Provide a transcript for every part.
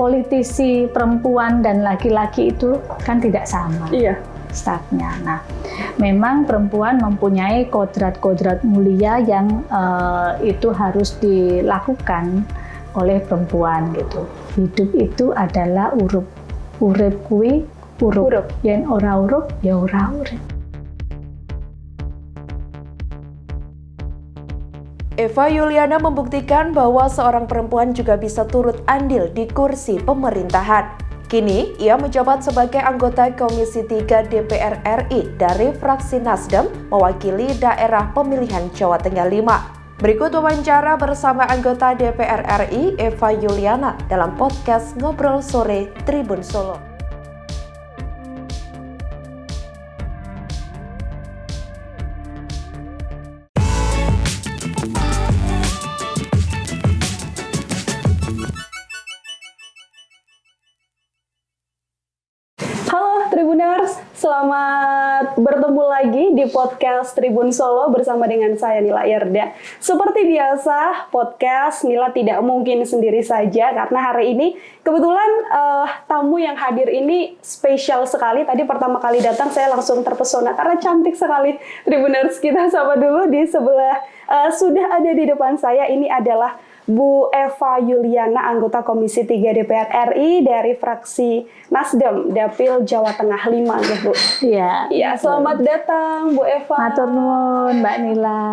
politisi perempuan dan laki-laki itu kan tidak sama. Iya. Startnya. Nah, memang perempuan mempunyai kodrat-kodrat mulia yang itu harus dilakukan oleh perempuan gitu. Hidup itu adalah urip. Urip kuwi urup. Yen ora urup ya ora urip. Eva Yuliana membuktikan bahwa seorang perempuan juga bisa turut andil di kursi pemerintahan. Kini, ia menjabat sebagai anggota Komisi 3 DPR RI dari fraksi Nasdem mewakili daerah pemilihan Jawa Tengah 5. Berikut wawancara bersama anggota DPR RI Eva Yuliana dalam podcast Ngobrol Sore Tribun Solo. Tribuners, selamat bertemu lagi di podcast Tribun Solo bersama dengan saya Nila Yerda. Seperti biasa, podcast Nila tidak mungkin sendiri saja karena hari ini kebetulan tamu yang hadir ini spesial sekali. Tadi pertama kali datang saya langsung terpesona karena cantik sekali. Tribuners, kita sapa dulu di sebelah sudah ada di depan saya. Ini adalah Bu Eva Yuliana, anggota Komisi 3 DPR RI dari fraksi Nasdem, Dapil Jawa Tengah 5, ya Bu. Iya. Iya, selamat datang Bu Eva. Matur nuwun Mbak Nila.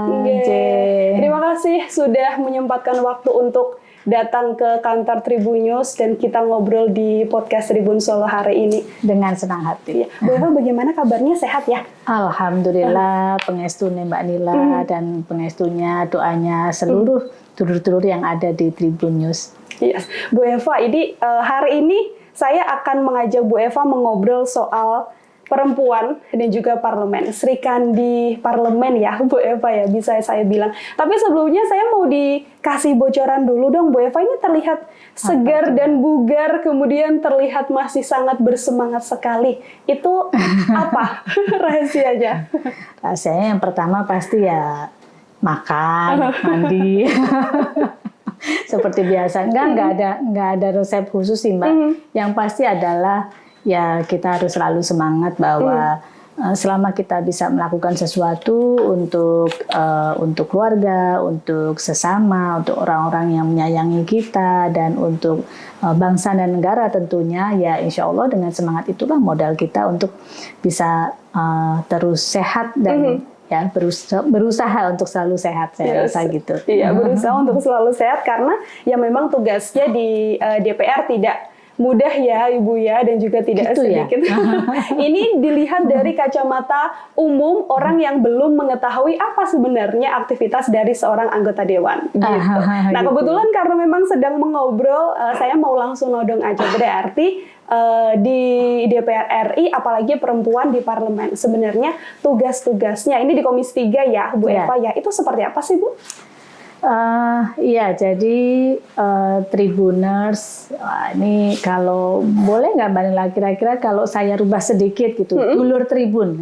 Terima kasih sudah menyempatkan waktu untuk datang ke kantor Tribun News dan kita ngobrol di podcast Tribun Solo hari ini. Dengan senang hati. Ya. Bu Eva, bagaimana kabarnya, sehat ya? Alhamdulillah, pengestunya Mbak Nila dan pengestunya doanya seluruh dulur-dulur yang ada di Tribun News. Yes. Bu Eva, ini hari ini saya akan mengajak Bu Eva mengobrol soal perempuan dan juga parlemen. Serikandi parlemen ya Bu Eva ya, bisa saya bilang. Tapi sebelumnya saya mau dikasih bocoran dulu dong Bu Eva. Ini terlihat segar dan bugar, kemudian terlihat masih sangat bersemangat sekali. Itu apa rahasianya? Rahasianya yang pertama pasti ya makan, mandi. Seperti biasa. Enggak ada resep khusus sih Mbak. Yang pasti adalah ya kita harus selalu semangat bahwa selama kita bisa melakukan sesuatu untuk keluarga, untuk sesama, untuk orang-orang yang menyayangi kita, dan untuk bangsa dan negara tentunya, ya insya Allah dengan semangat itulah modal kita untuk bisa terus sehat dan ya berusaha untuk selalu sehat, saya rasa gitu. Iya, berusaha untuk selalu sehat karena ya memang tugasnya di DPR tidak mudah ya Ibu ya, dan juga tidak gitu sedikit. Ya? Ini dilihat dari kacamata umum orang yang belum mengetahui apa sebenarnya aktivitas dari seorang anggota dewan. Gitu. Nah kebetulan karena memang sedang mengobrol, saya mau langsung nodong aja. Berarti di DPR RI, apalagi perempuan di parlemen, sebenarnya tugas-tugasnya ini di Komisi 3 ya Bu Eva ya, itu seperti apa sih Bu? Iya, jadi Tribuners, ini kalau boleh nggak Mbak Nila, kira-kira kalau saya rubah sedikit gitu, dulur Tribun.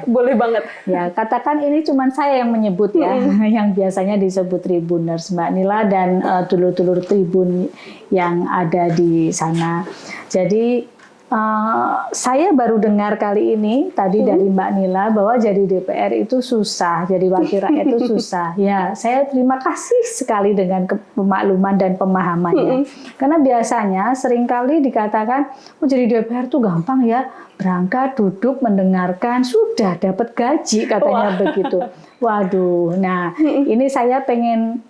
Boleh banget. Ya, katakan ini cuma saya yang menyebut ya, yang biasanya disebut Tribuners Mbak Nila dan dulur-dulur Tribun yang ada di sana. Jadi saya baru dengar kali ini tadi dari Mbak Nila bahwa jadi DPR itu susah, jadi wakil rakyat itu susah. Ya, saya terima kasih sekali dengan pemakluman dan pemahamannya. Karena biasanya seringkali dikatakan, oh jadi DPR itu gampang ya, berangkat, duduk, mendengarkan, sudah dapat gaji katanya begitu. Waduh, nah ini saya pengen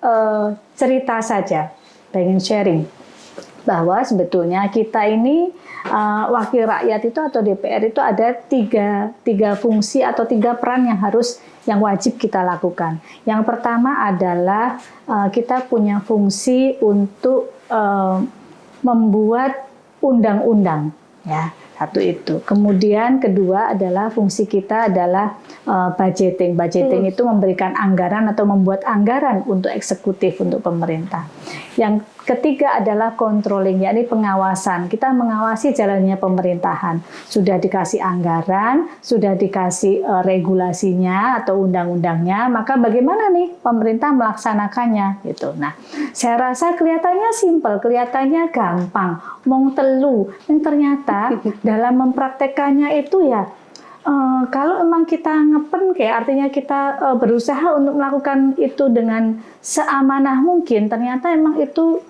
cerita saja, pengen sharing. Bahwa sebetulnya kita ini wakil rakyat itu atau DPR itu ada tiga fungsi atau tiga peran yang wajib kita lakukan. Yang pertama adalah kita punya fungsi untuk membuat undang-undang, ya, satu itu. Kemudian kedua adalah fungsi kita adalah budgeting. Budgeting itu memberikan anggaran atau membuat anggaran untuk eksekutif, untuk pemerintah. Yang ketiga adalah controlling, yakni pengawasan. Kita mengawasi jalannya pemerintahan. Sudah dikasih anggaran, sudah dikasih regulasinya atau undang-undangnya, maka bagaimana nih pemerintah melaksanakannya gitu. Nah, saya rasa kelihatannya simpel, kelihatannya gampang, mong telu. Yang ternyata dalam mempraktekannya itu ya kalau emang kita ngepen, kayak artinya kita berusaha untuk melakukan itu dengan seamanah mungkin, ternyata emang itu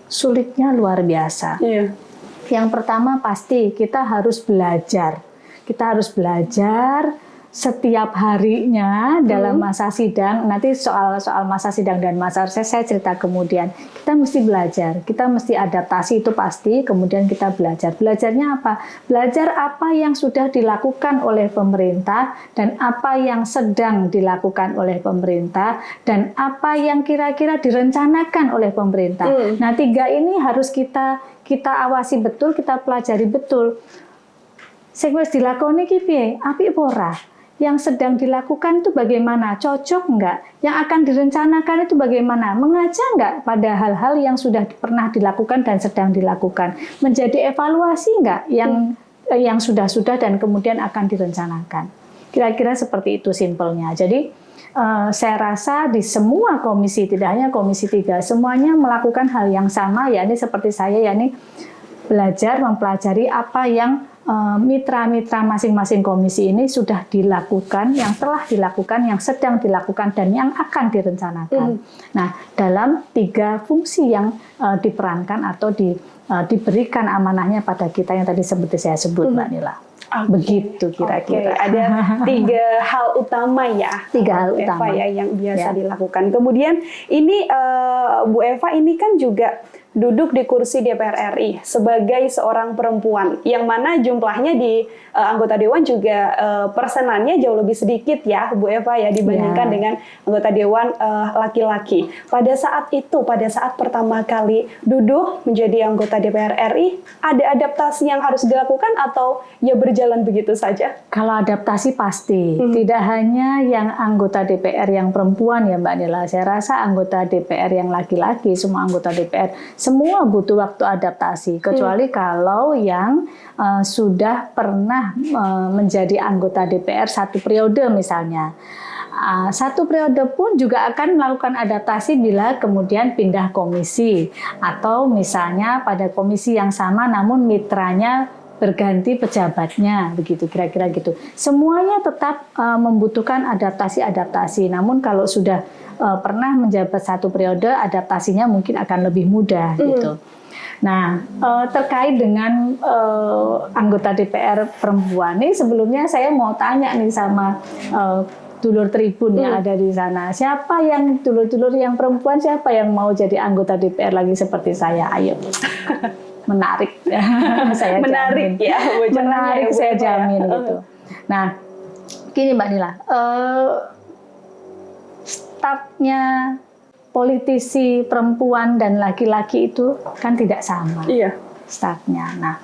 sulitnya luar biasa. Iya. Yang pertama pasti kita harus belajar. Kita harus belajar setiap harinya dalam masa sidang. Nanti soal masa sidang dan masa reses saya cerita kemudian. Kita mesti belajar, kita mesti adaptasi, itu pasti. Kemudian kita belajar. Belajarnya apa? Belajar apa yang sudah dilakukan oleh pemerintah dan apa yang sedang dilakukan oleh pemerintah dan apa yang kira-kira direncanakan oleh pemerintah. Nah, 3 ini harus kita awasi betul, kita pelajari betul. Sing wis dilakoni ki piye? Apik apa ora? Yang sedang dilakukan itu bagaimana? Cocok enggak? Yang akan direncanakan itu bagaimana? Mengaca enggak pada hal-hal yang sudah pernah dilakukan dan sedang dilakukan? Menjadi evaluasi enggak yang sudah-sudah dan kemudian akan direncanakan? Kira-kira seperti itu simpelnya. Jadi saya rasa di semua komisi, tidak hanya Komisi 3, semuanya melakukan hal yang sama, yakni seperti saya, yakni belajar, mempelajari apa yang mitra-mitra masing-masing komisi ini sudah dilakukan, yang telah dilakukan, yang sedang dilakukan, dan yang akan direncanakan. Nah, dalam 3 fungsi yang diperankan atau diberikan amanahnya pada kita yang tadi seperti saya sebut, Mbak Nila. Begitu kira-kira. Ada 3 hal utama ya, 3 hal Bu utama Eva ya yang biasa dilakukan. Kemudian ini Bu Eva ini kan juga duduk di kursi DPR RI sebagai seorang perempuan, yang mana jumlahnya di anggota Dewan juga persenannya jauh lebih sedikit ya, Bu Eva ya, dibandingkan dengan anggota Dewan laki-laki. Pada saat itu, pada saat pertama kali duduk menjadi anggota DPR RI, ada adaptasi yang harus dilakukan atau ya berjalan begitu saja? Kalau adaptasi pasti, tidak hanya yang anggota DPR yang perempuan ya Mbak Nila, saya rasa anggota DPR yang laki-laki, semua anggota DPR, semua butuh waktu adaptasi, kecuali kalau yang sudah pernah menjadi anggota DPR 1 periode misalnya. 1 periode pun juga akan melakukan adaptasi bila kemudian pindah komisi, atau misalnya pada komisi yang sama namun mitranya berganti pejabatnya, begitu kira-kira gitu. Semuanya tetap membutuhkan adaptasi-adaptasi. Namun kalau sudah pernah menjabat 1 periode, adaptasinya mungkin akan lebih mudah gitu. Nah, terkait dengan anggota DPR perempuan nih, sebelumnya saya mau tanya nih sama dulur Tribun yang ada di sana. Siapa yang dulur-dulur yang perempuan, siapa yang mau jadi anggota DPR lagi seperti saya? Ayo. Menarik. Saya menarik jamin. Ya, menarik ya, saya jamin gitu. Nah, gini Mbak Nila, startnya politisi perempuan dan laki-laki itu kan tidak sama. Iya. Startnya. Nah,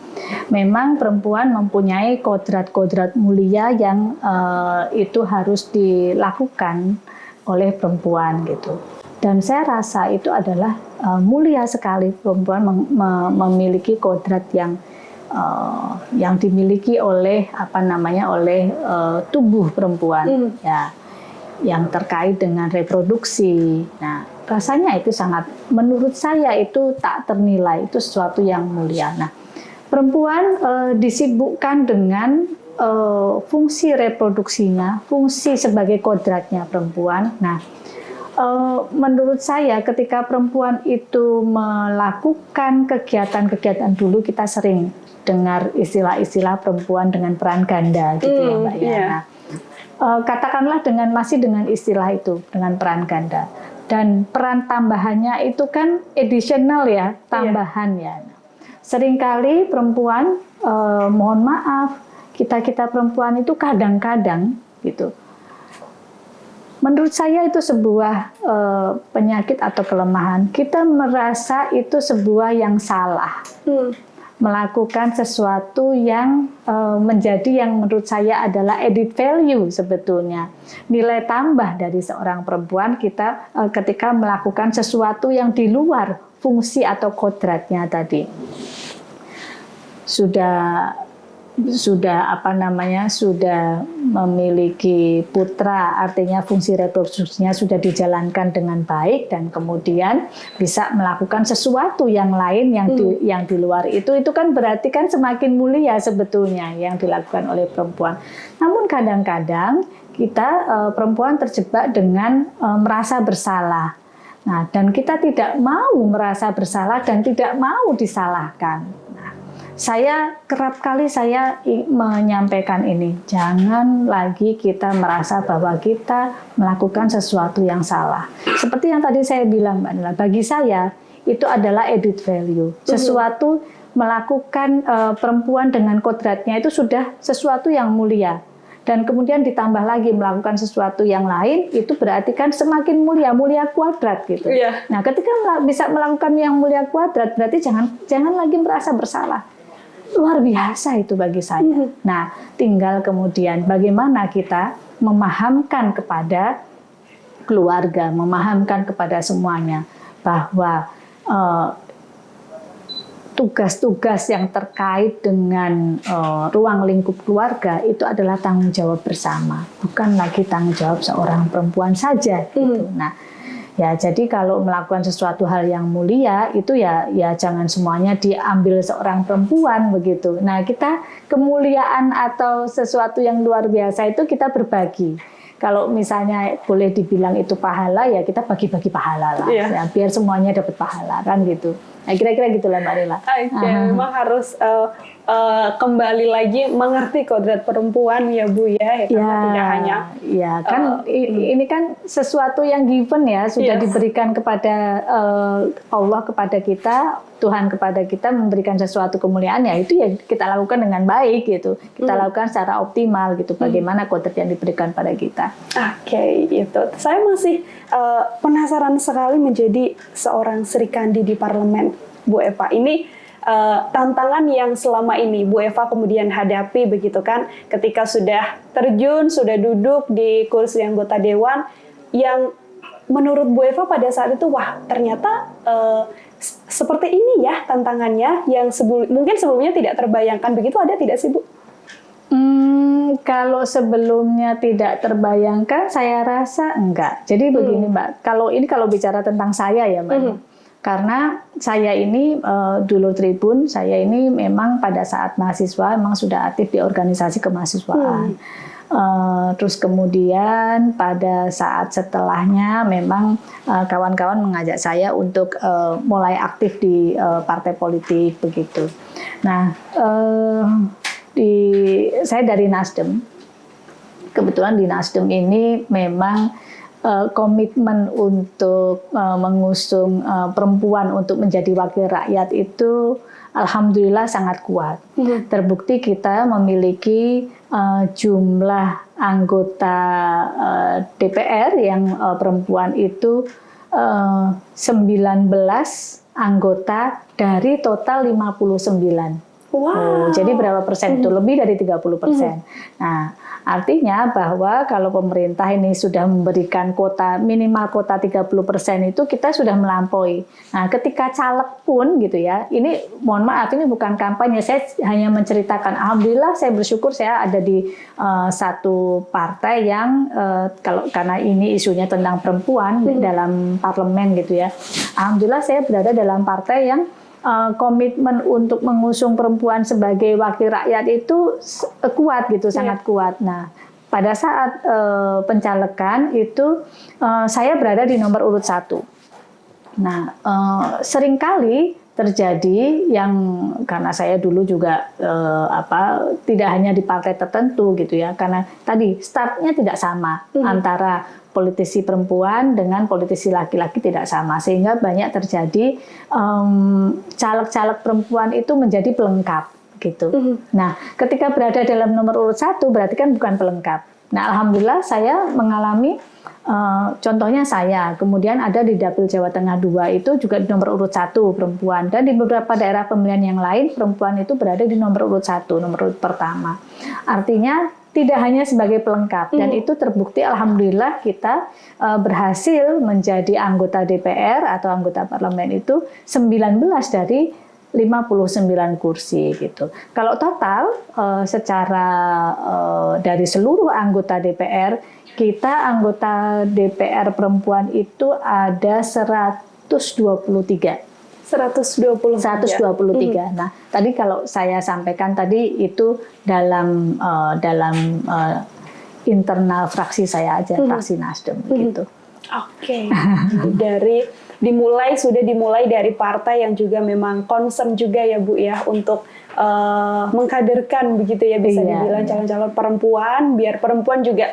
memang perempuan mempunyai kodrat-kodrat mulia yang itu harus dilakukan oleh perempuan gitu. Dan saya rasa itu adalah mulia sekali perempuan memiliki kodrat yang dimiliki oleh oleh tubuh perempuan ya, yang terkait dengan reproduksi. Nah, rasanya itu sangat, menurut saya itu tak ternilai, itu sesuatu yang mulia. Nah, perempuan disibukkan dengan fungsi reproduksinya, fungsi sebagai kodratnya perempuan. Nah, menurut saya ketika perempuan itu melakukan kegiatan-kegiatan, dulu kita sering dengar istilah-istilah perempuan dengan peran ganda gitu ya Mbak ya. Nah, katakanlah masih dengan istilah itu, dengan peran ganda. Dan peran tambahannya itu kan additional ya, tambahan ya. Seringkali perempuan, mohon maaf, kita perempuan itu kadang-kadang gitu, menurut saya itu sebuah penyakit atau kelemahan. Kita merasa itu sebuah yang salah. melakukan sesuatu yang menjadi yang menurut saya adalah added value sebetulnya. Nilai tambah dari seorang perempuan kita ketika melakukan sesuatu yang di luar fungsi atau kodratnya tadi. Sudah memiliki putra, artinya fungsi reproduksinya sudah dijalankan dengan baik, dan kemudian bisa melakukan sesuatu yang lain yang di luar itu kan berarti kan semakin mulia sebetulnya yang dilakukan oleh perempuan. Namun kadang-kadang kita perempuan terjebak dengan merasa bersalah. Nah, dan kita tidak mau merasa bersalah dan tidak mau disalahkan. Saya kerap kali menyampaikan ini, jangan lagi kita merasa bahwa kita melakukan sesuatu yang salah. Seperti yang tadi saya bilang, Mbak Nila, bagi saya itu adalah added value. Sesuatu melakukan perempuan dengan kodratnya itu sudah sesuatu yang mulia. Dan kemudian ditambah lagi melakukan sesuatu yang lain, itu berarti kan semakin mulia kuadrat gitu. Yeah. Nah, ketika bisa melakukan yang mulia kuadrat, berarti jangan lagi merasa bersalah. Luar biasa itu bagi saya. Nah, tinggal kemudian bagaimana kita memahamkan kepada keluarga, memahamkan kepada semuanya bahwa tugas-tugas yang terkait dengan ruang lingkup keluarga itu adalah tanggung jawab bersama, bukan lagi tanggung jawab seorang perempuan saja. Gitu. Nah, ya, jadi kalau melakukan sesuatu hal yang mulia itu ya jangan semuanya diambil seorang perempuan begitu. Nah, kita kemuliaan atau sesuatu yang luar biasa itu kita berbagi. Kalau misalnya boleh dibilang itu pahala, ya kita bagi-bagi pahala lah. Yeah. Ya, biar semuanya dapat pahala kan gitu. Nah, kira-kira gitulah Mbak Nila. Memang harus kembali lagi mengerti kodrat perempuan ya Bu ya, karena tidak hanya kan ini kan sesuatu yang given ya, sudah diberikan kepada Allah kepada kita, Tuhan kepada kita, memberikan sesuatu kemuliaan, ya itu ya kita lakukan dengan baik gitu, kita lakukan secara optimal gitu, bagaimana kodrat yang diberikan pada kita. Oke, itu saya masih penasaran sekali menjadi seorang Sri Kandi di parlemen, Bu Eva. Ini tantangan yang selama ini Bu Eva kemudian hadapi begitu kan, ketika sudah terjun, sudah duduk di kursi anggota dewan, yang menurut Bu Eva pada saat itu, wah ternyata seperti ini ya tantangannya, yang mungkin sebelumnya tidak terbayangkan, begitu ada tidak sih Bu? Kalau sebelumnya tidak terbayangkan, saya rasa enggak. Jadi begini Mbak, kalau bicara tentang saya ya Mbak, karena saya ini dulur Tribun, saya ini memang pada saat mahasiswa memang sudah aktif di organisasi kemahasiswaan. Terus kemudian pada saat setelahnya memang kawan-kawan mengajak saya untuk mulai aktif di partai politik begitu. Nah, saya dari Nasdem. Kebetulan di Nasdem ini memang komitmen untuk mengusung perempuan untuk menjadi wakil rakyat itu alhamdulillah sangat kuat. Terbukti kita memiliki jumlah anggota DPR yang perempuan itu 19 anggota dari total 59. Wow. Jadi berapa persen itu? Lebih dari 30%. Nah, artinya bahwa kalau pemerintah ini sudah memberikan minimal kota 30% itu kita sudah melampaui. Nah, ketika caleg pun gitu ya, ini mohon maaf ini bukan kampanye, saya hanya menceritakan. Alhamdulillah saya bersyukur saya ada di satu partai yang karena ini isunya tentang perempuan dalam parlemen gitu ya. Alhamdulillah saya berada dalam partai yang komitmen untuk mengusung perempuan sebagai wakil rakyat itu kuat gitu, sangat kuat. Nah, pada saat pencalekan itu saya berada di nomor urut 1. Nah, seringkali terjadi yang karena saya dulu juga tidak hanya di partai tertentu gitu ya, karena tadi startnya tidak sama antara politisi perempuan dengan politisi laki-laki tidak sama, sehingga banyak terjadi caleg-caleg perempuan itu menjadi pelengkap gitu. Nah, ketika berada dalam nomor urut 1 berarti kan bukan pelengkap. Nah, alhamdulillah saya mengalami contohnya saya, kemudian ada di Dapil Jawa Tengah 2 itu juga di nomor urut 1 perempuan, dan di beberapa daerah pemilihan yang lain perempuan itu berada di nomor urut 1, nomor urut pertama. Artinya tidak hanya sebagai pelengkap, dan itu terbukti alhamdulillah kita berhasil menjadi anggota DPR atau anggota parlemen itu 19 dari 59 kursi gitu. Kalau total secara dari seluruh anggota DPR, kita anggota DPR perempuan itu ada 123. 123. Nah, tadi kalau saya sampaikan tadi itu dalam internal fraksi saya aja, fraksi Nasdem gitu. Oke. Sudah dimulai dari partai yang juga memang concern juga ya Bu ya untuk mengkaderkan begitu ya, bisa dibilang calon-calon perempuan, biar perempuan juga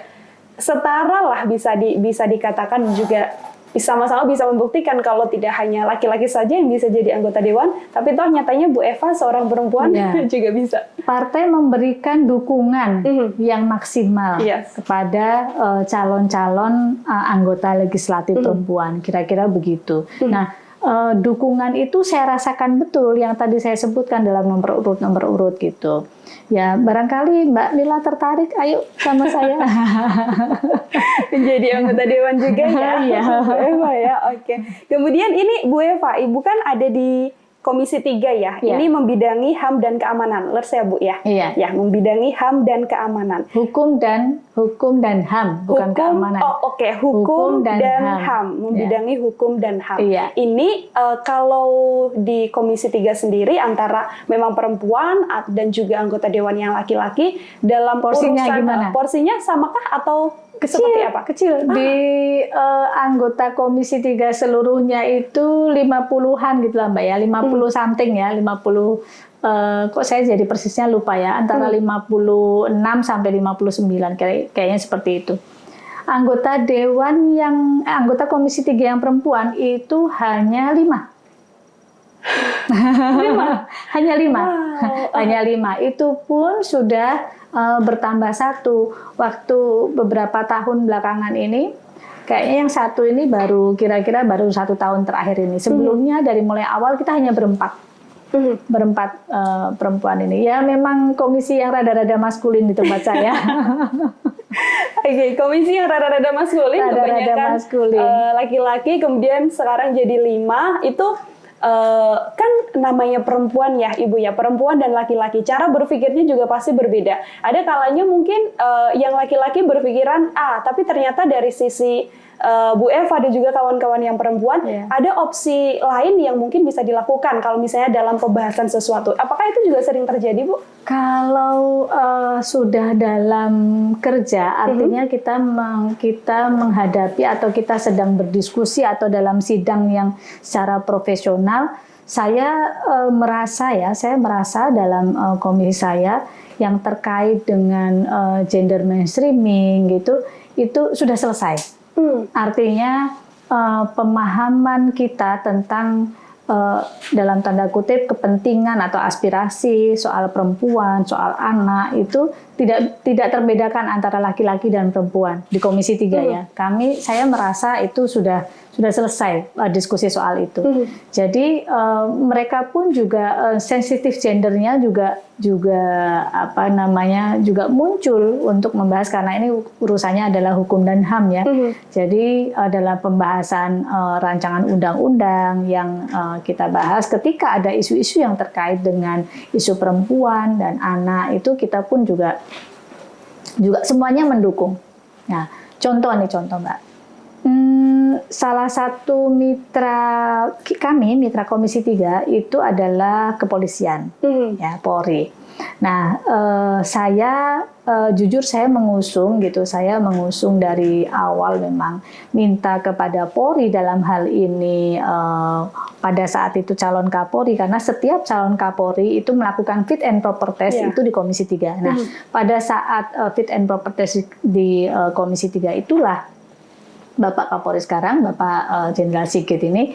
setara lah, bisa dikatakan juga sama-sama bisa membuktikan kalau tidak hanya laki-laki saja yang bisa jadi anggota dewan, tapi toh nyatanya Bu Eva seorang perempuan juga bisa. Partai memberikan dukungan yang maksimal kepada calon-calon anggota legislatif perempuan, kira-kira begitu. Nah, dukungan itu saya rasakan betul yang tadi saya sebutkan dalam nomor urut gitu. Ya, barangkali Mbak Nila tertarik, ayo sama saya. Menjadi anggota dewan juga ya. Iya. Bu Eva ya, oke. Kemudian ini Bu Eva, Ibu kan ada di Komisi 3 ya. Ini membidangi HAM dan keamanan. Lers ya Bu ya. Iya. Ya, membidangi HAM dan keamanan. Hukum dan HAM, bukan keamanan. Oh, oke. Hukum dan HAM. Membidangi hukum dan HAM. Iya. Ini kalau di Komisi 3 sendiri antara memang perempuan dan juga anggota dewan yang laki-laki dalam porsinya urusan gimana? Porsinya samakah atau seperti apa? Kecil. Di anggota Komisi 3 seluruhnya itu 50-an gitu lah Mbak ya, 50 something ya, 50 kok saya jadi persisnya lupa ya, antara 56 sampai 59 kayaknya seperti itu. Anggota Komisi 3 yang perempuan itu hanya 5. Hanya 5. Hanya 5. Itu pun sudah bertambah 1. Waktu beberapa tahun belakangan ini, kayaknya yang satu ini kira-kira baru 1 tahun terakhir ini. Sebelumnya dari mulai awal kita hanya berempat perempuan ini. Ya memang komisi yang rada-rada maskulin di tempat saya. Oke, komisi yang rada-rada maskulin, kebanyakan laki-laki, kemudian sekarang jadi 5 itu. Kan namanya perempuan ya Ibu ya, perempuan dan laki-laki, cara berpikirnya juga pasti berbeda. Ada kalanya mungkin yang laki-laki berpikiran tapi ternyata dari sisi Bu Eva dan juga kawan-kawan yang perempuan ada opsi lain yang mungkin bisa dilakukan kalau misalnya dalam pembahasan sesuatu. Apakah itu juga sering terjadi Bu? Kalau sudah dalam kerja, artinya kita menghadapi atau kita sedang berdiskusi atau dalam sidang yang secara profesional, saya merasa dalam komisi saya yang terkait dengan gender mainstreaming gitu, itu sudah selesai. Artinya pemahaman kita tentang dalam tanda kutip kepentingan atau aspirasi soal perempuan, soal anak itu tidak terbedakan antara laki-laki dan perempuan di Komisi 3 ya. Saya merasa itu sudah selesai diskusi soal itu. Jadi mereka pun juga sensitif gendernya juga muncul untuk membahas, karena ini urusannya adalah hukum dan HAM ya. Jadi dalam pembahasan rancangan undang-undang yang kita bahas, ketika ada isu-isu yang terkait dengan isu perempuan dan anak, itu kita pun juga semuanya mendukung. Nah, contoh Mbak. Salah satu mitra Komisi 3 itu adalah kepolisian, ya Polri. Nah, saya jujur saya mengusung dari awal, memang minta kepada Polri dalam hal ini pada saat itu calon Kapolri, karena setiap calon Kapolri itu melakukan fit and proper test itu di Komisi 3. Nah, pada saat fit and proper test di Komisi 3 itulah Bapak Kapolri sekarang, Bapak Jenderal Sigit ini,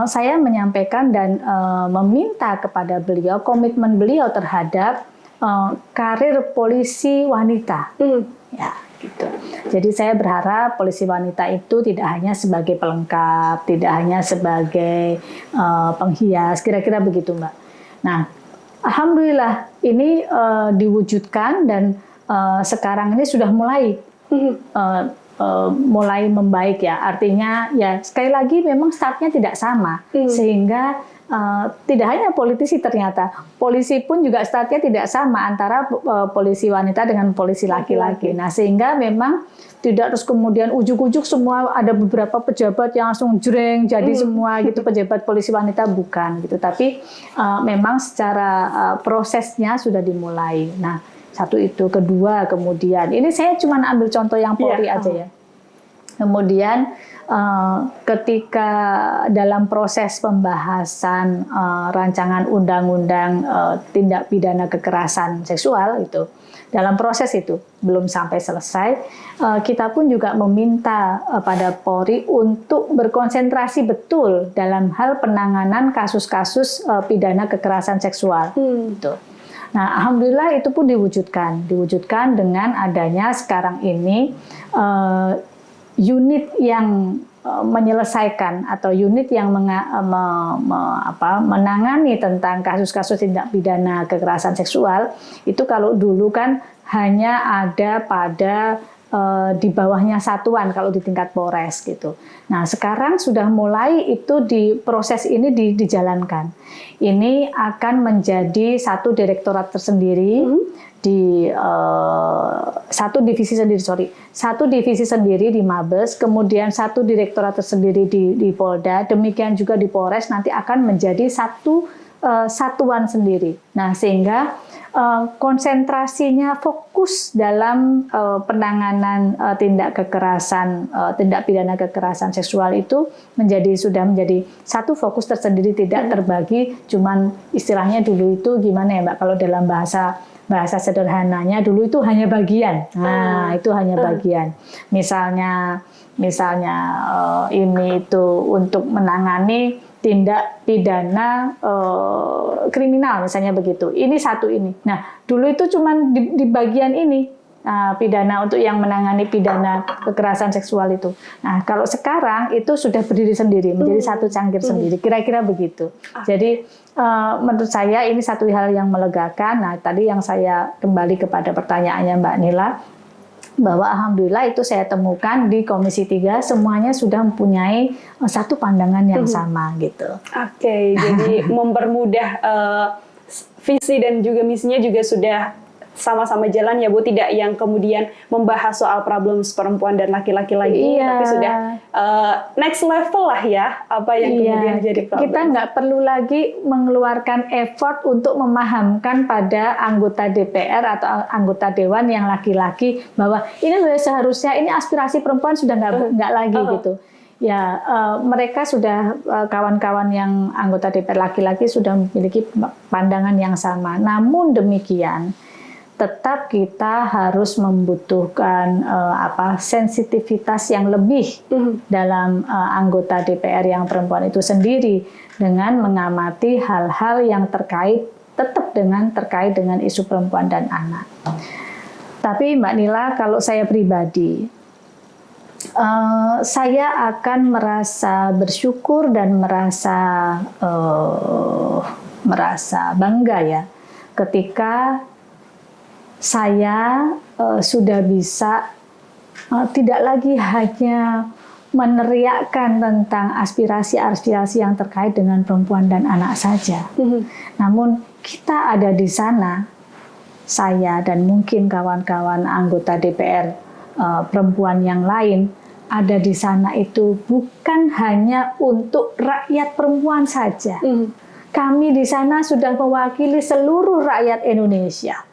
saya menyampaikan dan meminta kepada beliau, komitmen beliau terhadap karir polisi wanita. Ya, gitu. Jadi saya berharap polisi wanita itu tidak hanya sebagai pelengkap, tidak hanya sebagai penghias, kira-kira begitu Mbak. Nah, alhamdulillah ini diwujudkan dan sekarang ini sudah mulai mulai membaik ya. Artinya ya sekali lagi memang startnya tidak sama, sehingga tidak hanya politisi, ternyata polisi pun juga startnya tidak sama antara polisi wanita dengan polisi laki-laki. Nah, sehingga memang tidak terus kemudian ujuk-ujuk semua ada beberapa pejabat yang langsung jreng jadi semua gitu pejabat polisi wanita, bukan gitu. Tapi memang secara prosesnya sudah dimulai. Nah, satu itu, kedua kemudian ini saya cuma ambil contoh yang Polri aja ya. Kemudian ketika dalam proses pembahasan rancangan undang-undang tindak pidana kekerasan seksual itu, dalam proses itu belum sampai selesai, kita pun juga meminta pada Polri untuk berkonsentrasi betul dalam hal penanganan kasus-kasus pidana kekerasan seksual. Gitu. Nah, alhamdulillah itu pun diwujudkan dengan adanya sekarang ini unit yang menyelesaikan atau unit yang menangani tentang kasus-kasus tindak pidana kekerasan seksual. Itu kalau dulu kan hanya ada pada di bawahnya satuan kalau di tingkat Polres gitu. Nah, sekarang sudah mulai itu proses ini dijalankan. Ini akan menjadi satu direktorat tersendiri satu divisi sendiri di Mabes, kemudian satu direktorat tersendiri di Polda, demikian juga di Polres nanti akan menjadi satu satuan sendiri. Nah, sehingga konsentrasinya fokus dalam penanganan tindak pidana kekerasan seksual itu sudah menjadi satu fokus tersendiri, tidak terbagi. Cuman istilahnya dulu itu gimana ya Mbak, kalau dalam bahasa sederhananya dulu itu hanya bagian. Nah, itu hanya bagian. Misalnya ini itu untuk menangani tindak pidana kriminal misalnya begitu. Ini satu ini. Nah, dulu itu cuma di bagian ini pidana untuk yang menangani pidana kekerasan seksual itu. Nah, kalau sekarang itu sudah berdiri sendiri menjadi satu cangkir sendiri. Kira-kira begitu. Jadi menurut saya ini satu hal yang melegakan. Nah, tadi yang saya kembali kepada pertanyaannya Mbak Nila, bahwa alhamdulillah itu saya temukan di Komisi 3 semuanya sudah mempunyai satu pandangan yang sama gitu. Oke, jadi mempermudah visi dan juga misinya juga sudah sama-sama jalan ya Bu, tidak yang kemudian membahas soal problem perempuan dan laki-laki lagi, tapi sudah next level lah ya, apa yang kemudian jadi problem. Kita nggak perlu lagi mengeluarkan effort untuk memahamkan pada anggota DPR atau anggota Dewan yang laki-laki bahwa ini seharusnya ini aspirasi perempuan sudah nggak lagi gitu. Ya, mereka sudah kawan-kawan yang anggota DPR laki-laki sudah memiliki pandangan yang sama. Namun demikian, tetap kita harus membutuhkan sensitivitas yang lebih dalam anggota DPR yang perempuan itu sendiri dengan mengamati hal-hal yang terkait dengan isu perempuan dan anak. Tapi Mbak Nila, kalau saya pribadi, saya akan merasa bersyukur dan merasa bangga ya ketika saya sudah bisa tidak lagi hanya meneriakkan tentang aspirasi-aspirasi yang terkait dengan perempuan dan anak saja. Namun kita ada di sana, saya dan mungkin kawan-kawan anggota DPR perempuan yang lain ada di sana itu bukan hanya untuk rakyat perempuan saja. Kami di sana sudah mewakili seluruh rakyat Indonesia.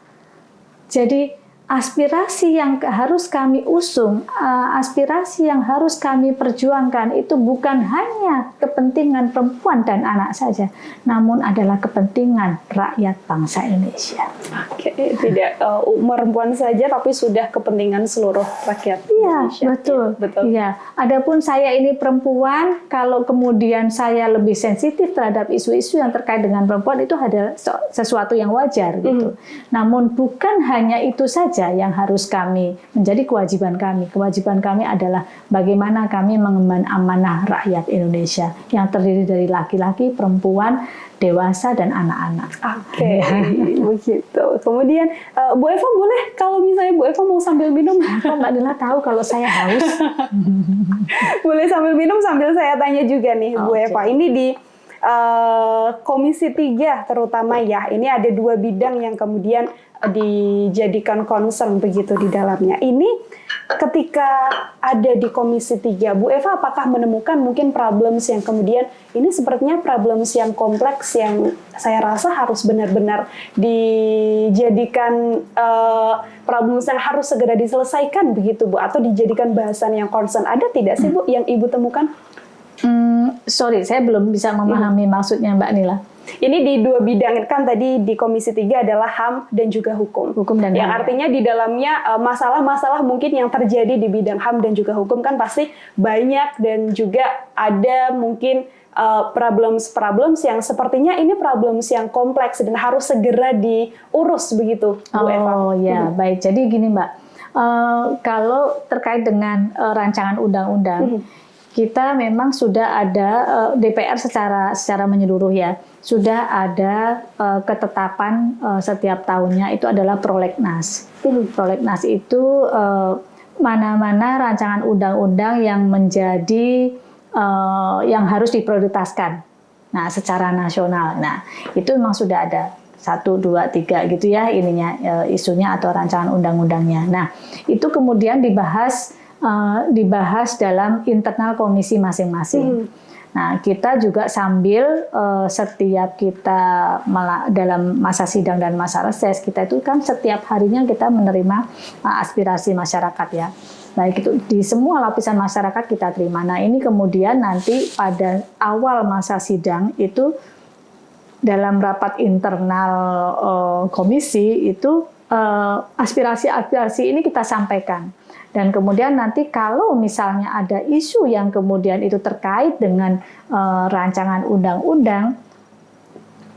Jadi aspirasi yang harus kami usung, aspirasi yang harus kami perjuangkan itu bukan hanya kepentingan perempuan dan anak saja, namun adalah kepentingan rakyat bangsa Indonesia. Oke, tidak perempuan saja, tapi sudah kepentingan seluruh rakyat Indonesia. Iya, betul. Iya. Adapun saya ini perempuan, kalau kemudian saya lebih sensitif terhadap isu-isu yang terkait dengan perempuan itu adalah sesuatu yang wajar gitu. Namun bukan hanya itu saja. saja yang harus kami menjadi kewajiban kami. Kewajiban kami adalah bagaimana kami mengemban amanah rakyat Indonesia yang terdiri dari laki-laki, perempuan, dewasa dan anak-anak. Oke, begitu. Kemudian Bu Eva boleh kalau misalnya Bu Eva mau sambil minum, Mbak Nila tahu kalau saya haus. boleh sambil minum sambil saya tanya juga nih Bu Oke. Eva. Ini di Komisi 3 terutama ya, ini ada 2 bidang yang kemudian dijadikan concern begitu di dalamnya. Ini ketika ada di Komisi 3, Bu Eva apakah menemukan mungkin problems yang kemudian ini sepertinya problems yang kompleks yang saya rasa harus benar-benar dijadikan problems yang harus segera diselesaikan begitu Bu, atau dijadikan bahasan yang concern. Ada tidak sih Bu yang Ibu temukan? Sorry, saya belum bisa memahami maksudnya Mbak Nila. Ini di 2 bidang, kan tadi di Komisi 3 adalah HAM dan juga hukum. Hukum dan yang HAM, artinya di dalamnya masalah-masalah mungkin yang terjadi di bidang HAM dan juga hukum kan pasti banyak, dan juga ada mungkin problems yang sepertinya ini problems yang kompleks dan harus segera diurus begitu, Bu Eva. Oh ya, baik. Jadi gini Mbak, kalau terkait dengan rancangan undang-undang, kita memang sudah ada DPR secara menyeluruh ya, sudah ada ketetapan setiap tahunnya itu adalah prolegnas. Prolegnas itu mana-mana rancangan undang-undang yang menjadi yang harus diprioritaskan. Nah, secara nasional. Nah, itu memang sudah ada 1, 2, 3 gitu ya ininya isunya atau rancangan undang-undangnya. Nah, itu kemudian dibahas dalam internal komisi masing-masing. Nah, kita juga sambil setiap kita dalam masa sidang dan masa reses, kita itu kan setiap harinya kita menerima aspirasi masyarakat ya. Baik itu di semua lapisan masyarakat kita terima. Nah, ini kemudian nanti pada awal masa sidang itu dalam rapat internal komisi itu aspirasi-aspirasi ini kita sampaikan. Dan kemudian nanti kalau misalnya ada isu yang kemudian itu terkait dengan rancangan undang-undang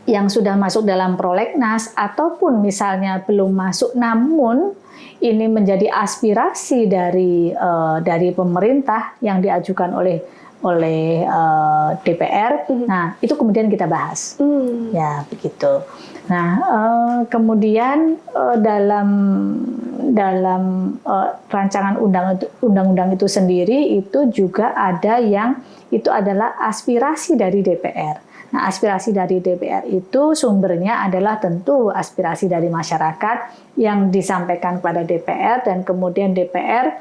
yang sudah masuk dalam prolegnas ataupun misalnya belum masuk namun ini menjadi aspirasi dari pemerintah yang diajukan oleh DPR, nah itu kemudian kita bahas, ya begitu. Nah kemudian dalam rancangan undang-undang itu sendiri itu juga ada yang itu adalah aspirasi dari DPR. Nah, aspirasi dari DPR itu sumbernya adalah tentu aspirasi dari masyarakat yang disampaikan kepada DPR dan kemudian DPR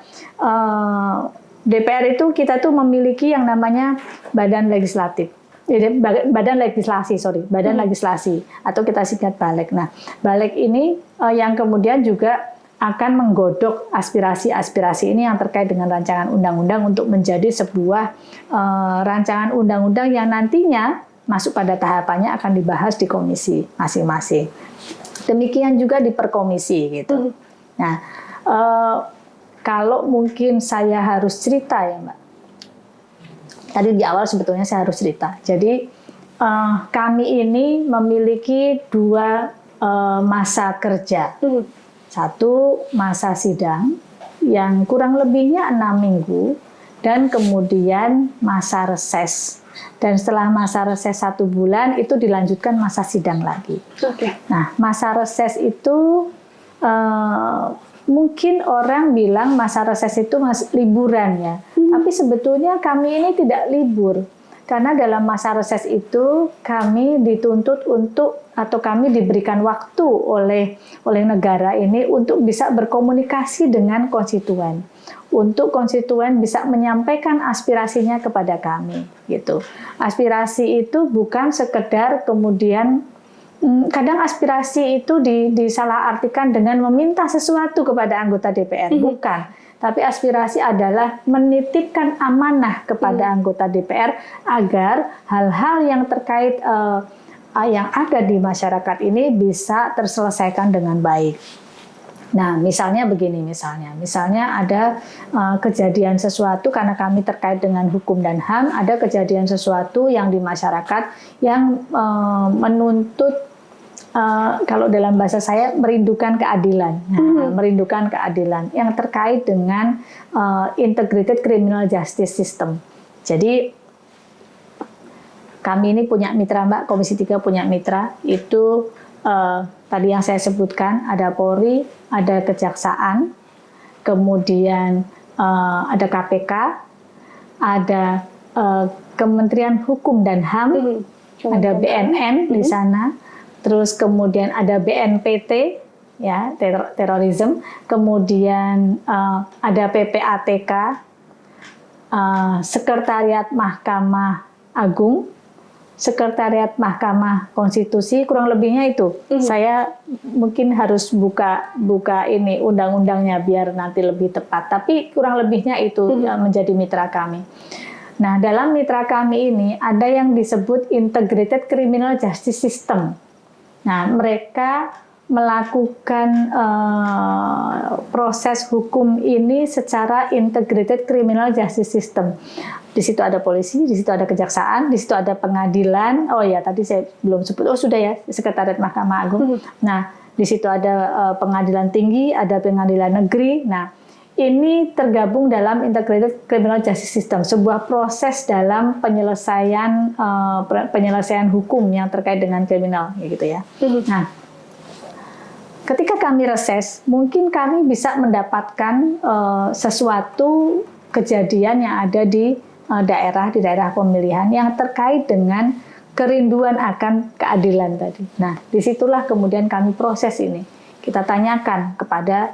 itu kita tuh memiliki yang namanya badan legislatif. Badan legislasi atau kita singkat Balek. Nah, Balek ini yang kemudian juga akan menggodok aspirasi-aspirasi ini yang terkait dengan rancangan undang-undang untuk menjadi sebuah rancangan undang-undang yang nantinya masuk pada tahapannya akan dibahas di komisi masing-masing. Demikian juga di perkomisi gitu. Nah, kalau mungkin saya harus cerita ya Mbak. Tadi di awal sebetulnya saya harus cerita. Jadi kami ini memiliki 2 masa kerja. 1 masa sidang yang kurang lebihnya 6 minggu dan kemudian masa reses. Dan setelah masa reses 1 bulan itu dilanjutkan masa sidang lagi. Nah, masa reses itu mungkin orang bilang masa reses itu liburan ya. Tapi sebetulnya kami ini tidak libur. Karena dalam masa reses itu kami dituntut untuk atau kami diberikan waktu oleh negara ini untuk bisa berkomunikasi dengan konstituen. Untuk konstituen bisa menyampaikan aspirasinya kepada kami gitu. Aspirasi itu bukan sekedar kemudian kadang aspirasi itu disalahartikan dengan meminta sesuatu kepada anggota DPR, bukan. Tapi aspirasi adalah menitipkan amanah kepada anggota DPR agar hal-hal yang terkait yang ada di masyarakat ini bisa terselesaikan dengan baik. Nah, misalnya begini, misalnya ada kejadian sesuatu karena kami terkait dengan hukum dan HAM, ada kejadian sesuatu yang di masyarakat yang menuntut kalau dalam bahasa saya merindukan keadilan, merindukan keadilan yang terkait dengan integrated criminal justice system. Jadi kami ini punya mitra Mbak, Komisi 3 punya mitra, itu tadi yang saya sebutkan, ada Polri, ada Kejaksaan, kemudian ada KPK, ada Kementerian Hukum dan HAM, ada BNN di sana, terus kemudian ada BNPT, ya, terorisme, kemudian ada PPATK, Sekretariat Mahkamah Agung, Sekretariat Mahkamah Konstitusi, kurang lebihnya itu. Saya mungkin harus buka ini undang-undangnya biar nanti lebih tepat. Tapi kurang lebihnya itu menjadi mitra kami. Nah, dalam mitra kami ini ada yang disebut Integrated Criminal Justice System. Nah, mereka melakukan proses hukum ini secara Integrated Criminal Justice System. Di situ ada polisi, di situ ada kejaksaan, di situ ada pengadilan. Oh ya, tadi saya belum sebut. Oh sudah ya, Sekretariat Mahkamah Agung. Nah, di situ ada pengadilan tinggi, ada pengadilan negeri. Nah, ini tergabung dalam Integrated Criminal Justice System, sebuah proses dalam penyelesaian hukum yang terkait dengan kriminal, gitu ya. Nah, ketika kami reses, mungkin kami bisa mendapatkan sesuatu kejadian yang ada di daerah pemilihan yang terkait dengan kerinduan akan keadilan tadi. Nah, disitulah kemudian kami proses ini. Kita tanyakan kepada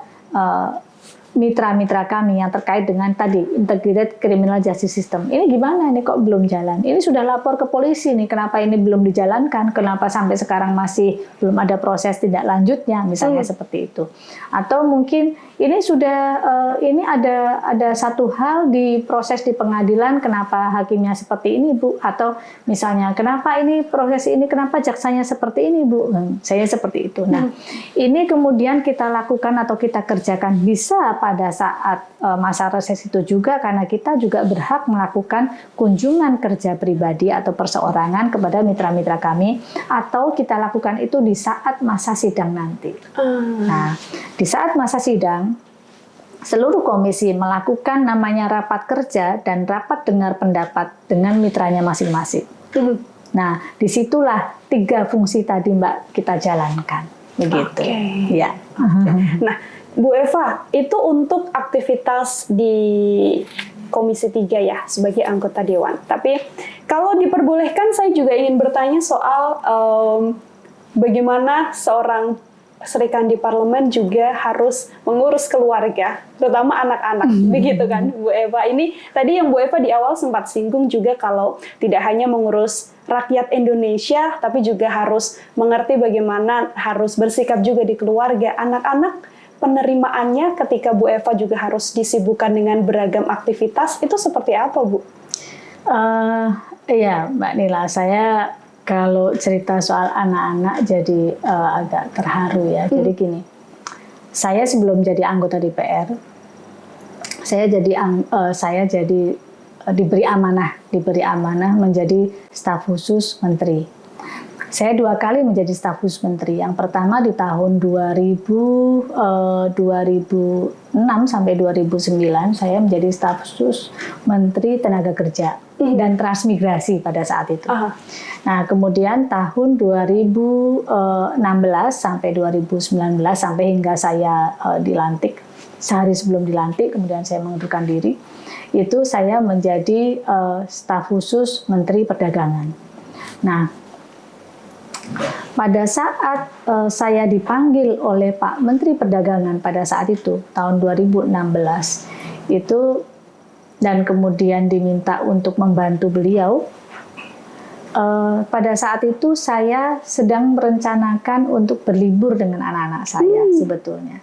mitra-mitra kami yang terkait dengan tadi Integrated Criminal Justice System. Ini gimana? Ini kok belum jalan? Ini sudah lapor ke polisi nih, kenapa ini belum dijalankan? Kenapa sampai sekarang masih belum ada proses tindak lanjutnya? Misalnya seperti itu. Atau mungkin ini sudah ini ada satu hal di proses di pengadilan, kenapa hakimnya seperti ini, Bu? Atau misalnya kenapa ini proses ini, kenapa jaksanya seperti ini, Bu? Saya seperti itu. Nah, ini kemudian kita lakukan atau kita kerjakan bisa pada saat masa reses itu juga, karena kita juga berhak melakukan kunjungan kerja pribadi atau perseorangan kepada mitra-mitra kami, atau kita lakukan itu di saat masa sidang nanti. Nah, di saat masa sidang, seluruh komisi melakukan namanya rapat kerja dan rapat dengar pendapat dengan mitranya masing-masing. Nah, disitulah 3 fungsi tadi Mbak kita jalankan, begitu. Ya. Nah, Bu Eva, itu untuk aktivitas di Komisi 3 ya, sebagai anggota Dewan. Tapi kalau diperbolehkan, saya juga ingin bertanya soal bagaimana seorang Serikandi Parlemen juga harus mengurus keluarga, terutama anak-anak, begitu kan, Bu Eva. Ini tadi yang Bu Eva di awal sempat singgung juga, kalau tidak hanya mengurus rakyat Indonesia, tapi juga harus mengerti bagaimana harus bersikap juga di keluarga. Anak-anak, penerimaannya ketika Bu Eva juga harus disibukkan dengan beragam aktivitas, itu seperti apa, Bu? Iya, Mbak Nila, saya kalau cerita soal anak-anak jadi agak terharu ya. Jadi gini, saya sebelum jadi anggota DPR, saya diberi amanah menjadi staf khusus menteri. Saya 2 kali menjadi staf khusus menteri. Yang pertama di tahun 2006 sampai 2009 saya menjadi staf khusus Menteri Tenaga Kerja dan Transmigrasi pada saat itu. Nah, kemudian tahun 2016 sampai 2019 sampai hingga saya dilantik, sehari sebelum dilantik kemudian saya mengundurkan diri, itu saya menjadi staf khusus Menteri Perdagangan. Nah, pada saat saya dipanggil oleh Pak Menteri Perdagangan pada saat itu, tahun 2016, itu dan kemudian diminta untuk membantu beliau, pada saat itu saya sedang merencanakan untuk berlibur dengan anak-anak saya sebetulnya.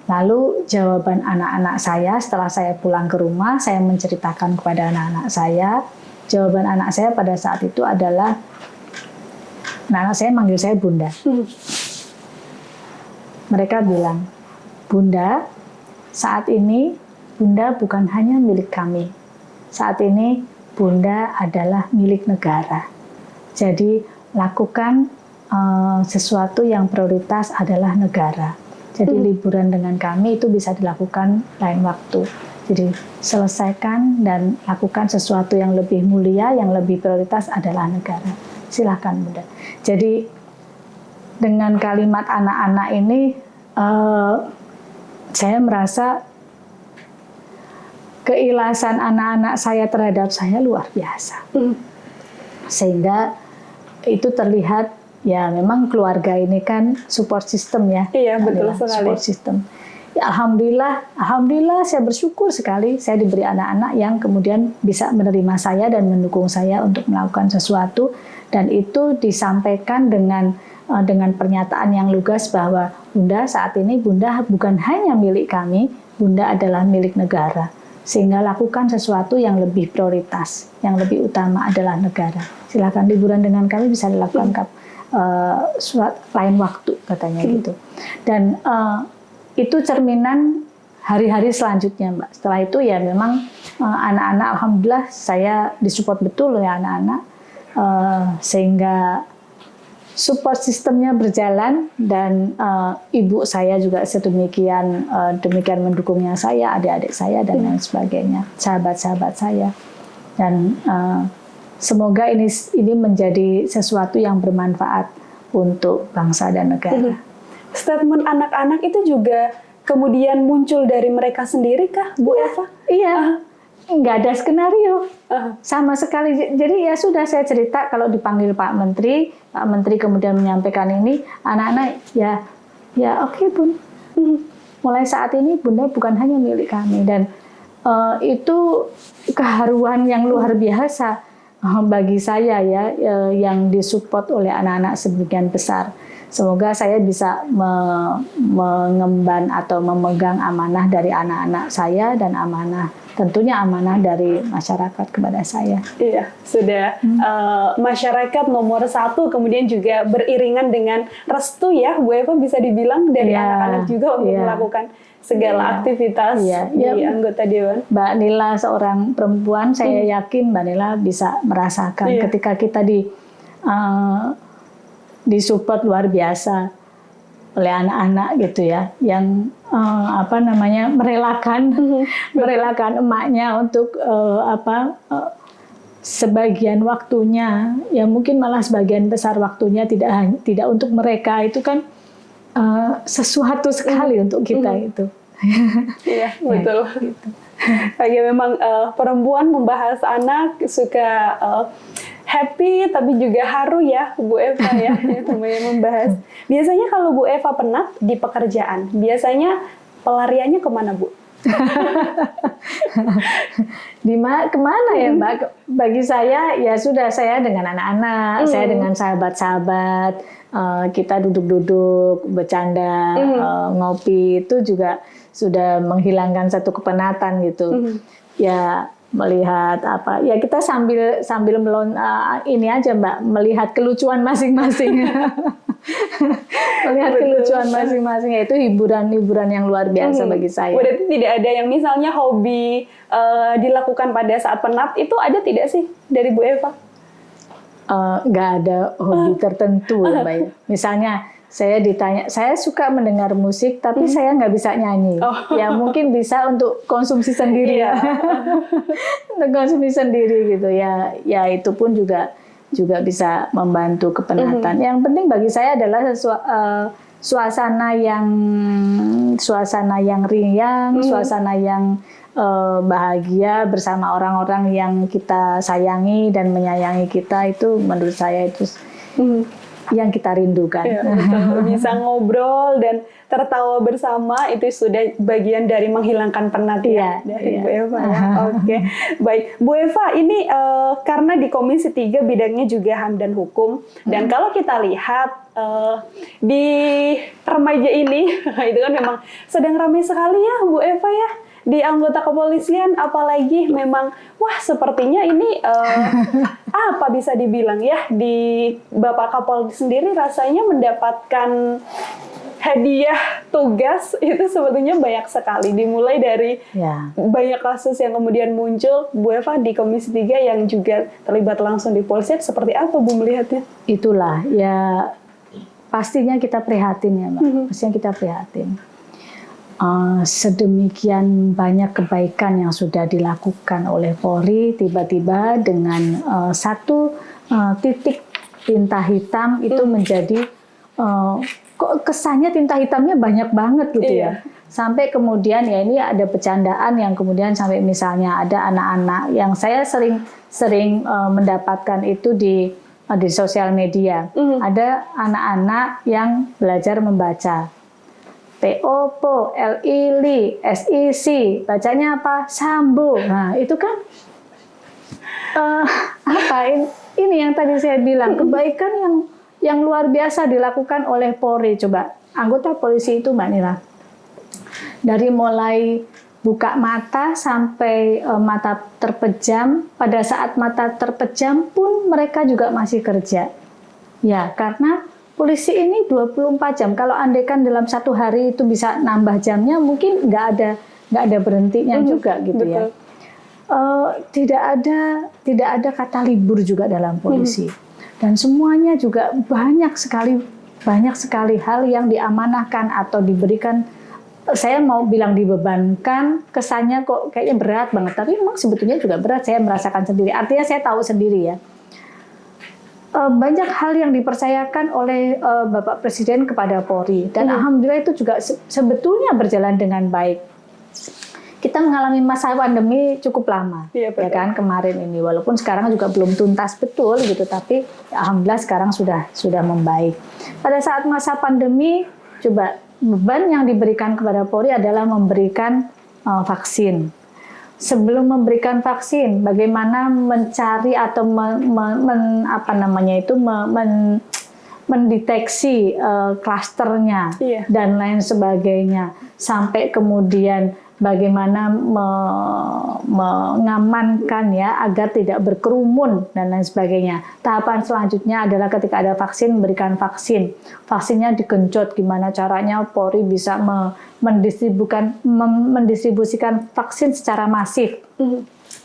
Lalu jawaban anak-anak saya setelah saya pulang ke rumah, saya menceritakan kepada anak-anak saya, jawaban anak saya pada saat itu adalah, anak saya manggil saya Bunda. Mereka bilang, Bunda, saat ini Bunda bukan hanya milik kami. Saat ini Bunda adalah milik negara. Jadi lakukan sesuatu yang prioritas adalah negara. Jadi liburan dengan kami itu bisa dilakukan lain waktu. Jadi selesaikan dan lakukan sesuatu yang lebih mulia, yang lebih prioritas adalah negara. Silakan Bunda. Jadi dengan kalimat anak-anak ini, saya merasa keikhlasan anak-anak saya terhadap saya luar biasa. Sehingga itu terlihat, ya memang keluarga ini kan support system ya. Iya, betul sekali. Support system. Ya, alhamdulillah saya bersyukur sekali saya diberi anak-anak yang kemudian bisa menerima saya dan mendukung saya untuk melakukan sesuatu, dan itu disampaikan dengan pernyataan yang lugas bahwa Bunda, saat ini Bunda bukan hanya milik kami, Bunda adalah milik negara. Sehingga lakukan sesuatu yang lebih prioritas, yang lebih utama adalah negara. Silakan liburan dengan kami bisa dilakukan lain waktu, katanya gitu. Dan itu cerminan hari-hari selanjutnya, Mbak. Setelah itu ya memang anak-anak, alhamdulillah saya disupport betul oleh anak-anak, sehingga support sistemnya berjalan, dan ibu saya juga sedemikian mendukungnya saya, adik-adik saya dan lain sebagainya, sahabat-sahabat saya. Dan semoga ini menjadi sesuatu yang bermanfaat untuk bangsa dan negara. Statement anak-anak itu juga kemudian muncul dari mereka sendiri kah, Bu Eva? Iya. Nggak ada skenario sama sekali. Jadi ya sudah, saya cerita kalau dipanggil Pak Menteri kemudian menyampaikan ini, anak-anak ya oke, Bun. Mulai saat ini Bunda bukan hanya milik kami, dan itu keharuan yang luar biasa bagi saya ya, yang disupport oleh anak-anak sedemikian besar. Semoga saya bisa mengemban atau memegang amanah dari anak-anak saya, dan tentunya amanah dari masyarakat kepada saya. Iya, sudah masyarakat nomor 1, kemudian juga beriringan dengan restu ya, Bu Eva, bisa dibilang dari anak-anak juga untuk melakukan segala aktivitas di anggota Dewan. Mbak Nila seorang perempuan, saya yakin Mbak Nila bisa merasakan ketika kita disupport luar biasa oleh anak-anak gitu ya, yang merelakan emaknya untuk sebagian waktunya, ya mungkin malah sebagian besar waktunya tidak untuk mereka, itu kan sesuatu sekali untuk kita itu. Iya, betul. Gitu. Lagi memang perempuan membahas anak suka happy tapi juga haru ya, Bu Eva ya, namanya membahas. Biasanya kalau Bu Eva penat di pekerjaan, biasanya pelariannya kemana, Bu? Kemana ya, Mbak? Bagi saya ya sudah, saya dengan anak-anak, saya dengan sahabat-sahabat, kita duduk-duduk bercanda, ngopi, itu juga sudah menghilangkan satu kepenatan gitu. Ya melihat ya kita sambil ini aja, Mbak, melihat kelucuan masing-masing. Melihat kelucuan masing-masing, itu hiburan yang luar biasa bagi saya. Berarti tidak ada yang misalnya hobi dilakukan pada saat penat, itu ada tidak sih dari Bu Eva? Nggak ada hobi tertentu ya, Mbak. Misalnya saya ditanya, saya suka mendengar musik tapi saya nggak bisa nyanyi. Ya mungkin bisa untuk konsumsi sendiri ya. Untuk konsumsi sendiri gitu ya. Ya itu pun juga bisa membantu kepenatan. Yang penting bagi saya adalah suasana yang riang, suasana yang bahagia bersama orang-orang yang kita sayangi dan menyayangi kita, itu menurut saya itu yang kita rindukan. Ya, betul. Bisa ngobrol dan tertawa bersama, itu sudah bagian dari menghilangkan penat dari Bu Eva ya. Oke, baik. Bu Eva, ini karena di Komisi 3 bidangnya juga HAM dan Hukum, dan kalau kita lihat di remaja ini, itu kan memang sedang ramai sekali ya, Bu Eva ya, di anggota kepolisian, apalagi memang sepertinya ini apa bisa dibilang ya, di Bapak Kapolri sendiri rasanya mendapatkan hadiah tugas itu sebetulnya banyak sekali, dimulai dari banyak kasus yang kemudian muncul. Bu Eva di Komisi 3 yang juga terlibat langsung di polisi, seperti apa Bu melihatnya? Itulah ya, pastinya kita prihatin ya Mbak, pastinya kita prihatin. Sedemikian banyak kebaikan yang sudah dilakukan oleh Polri, tiba-tiba dengan satu titik tinta hitam itu menjadi kok kesannya tinta hitamnya banyak banget gitu ya. Sampai kemudian ya ini ada bercandaan yang kemudian sampai misalnya ada anak-anak yang saya sering mendapatkan itu di sosial media. Ada anak-anak yang belajar membaca. PO, LI, SIC, bacanya apa? Sambo. Nah, itu kan ini yang tadi saya bilang, kebaikan yang luar biasa dilakukan oleh Polri. Coba, anggota polisi itu Mbak Nila, dari mulai buka mata sampai mata terpejam, pada saat mata terpejam pun mereka juga masih kerja. Ya, karena polisi ini 24 jam. Kalau andaikan dalam satu hari itu bisa nambah jamnya, mungkin nggak ada berhentinya juga gitu ya. Tidak ada kata libur juga dalam polisi. Dan semuanya juga banyak sekali hal yang diamanahkan atau diberikan. Saya mau bilang dibebankan, kesannya kok kayaknya berat banget, tapi memang sebetulnya juga berat. Saya merasakan sendiri. Artinya saya tahu sendiri ya. Banyak hal yang dipercayakan oleh Bapak Presiden kepada Polri, dan alhamdulillah itu juga sebetulnya berjalan dengan baik. Kita mengalami masa pandemi cukup lama, ya kan, kemarin ini, walaupun sekarang juga belum tuntas betul gitu, tapi alhamdulillah sekarang sudah membaik. Pada saat masa pandemi, coba beban yang diberikan kepada Polri adalah memberikan vaksin. Sebelum memberikan vaksin, bagaimana mencari atau mendeteksi klasternya dan lain sebagainya, sampai kemudian bagaimana mengamankan ya agar tidak berkerumun dan lain sebagainya. Tahapan selanjutnya adalah ketika ada vaksin, memberikan vaksin. Vaksinnya digenjot, gimana caranya Polri bisa mendistribusikan vaksin secara masif.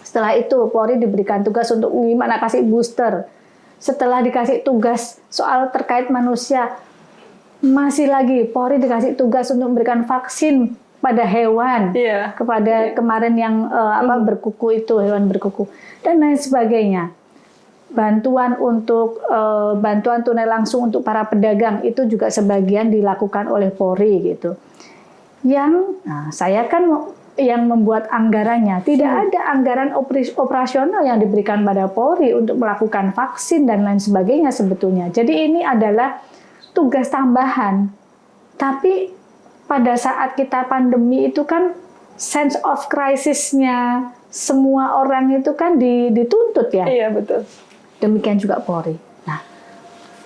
Setelah itu Polri diberikan tugas untuk gimana kasih booster. Setelah dikasih tugas soal terkait manusia, masih lagi Polri dikasih tugas untuk memberikan vaksin pada hewan, kepada kemarin yang berkuku itu, hewan berkuku, dan lain sebagainya. Bantuan untuk bantuan tunai langsung untuk para pedagang itu juga sebagian dilakukan oleh Polri gitu. Saya kan yang membuat anggarannya, tidak ada anggaran operasional yang diberikan pada Polri untuk melakukan vaksin dan lain sebagainya sebetulnya. Jadi ini adalah tugas tambahan. Tapi pada saat kita pandemi itu kan sense of crisis-nya semua orang itu kan dituntut ya. Iya, betul. Demikian juga Polri. Nah,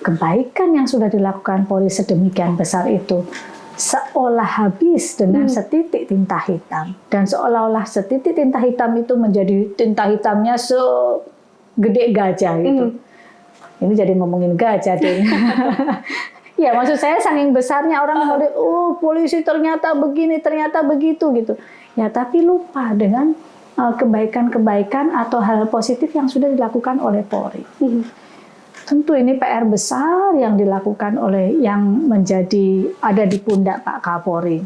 kebaikan yang sudah dilakukan Polri sedemikian besar itu seolah habis dengan setitik tinta hitam. Dan seolah-olah setitik tinta hitam itu menjadi tinta hitamnya segede gajah gitu. Ini jadi ngomongin gajah deh. Ya, maksud saya saking besarnya orang melihat, oh polisi ternyata begini, ternyata begitu gitu. Ya, tapi lupa dengan kebaikan-kebaikan atau hal positif yang sudah dilakukan oleh Polri. Tentu ini PR besar yang dilakukan oleh yang menjadi ada di pundak Pak Kapolri.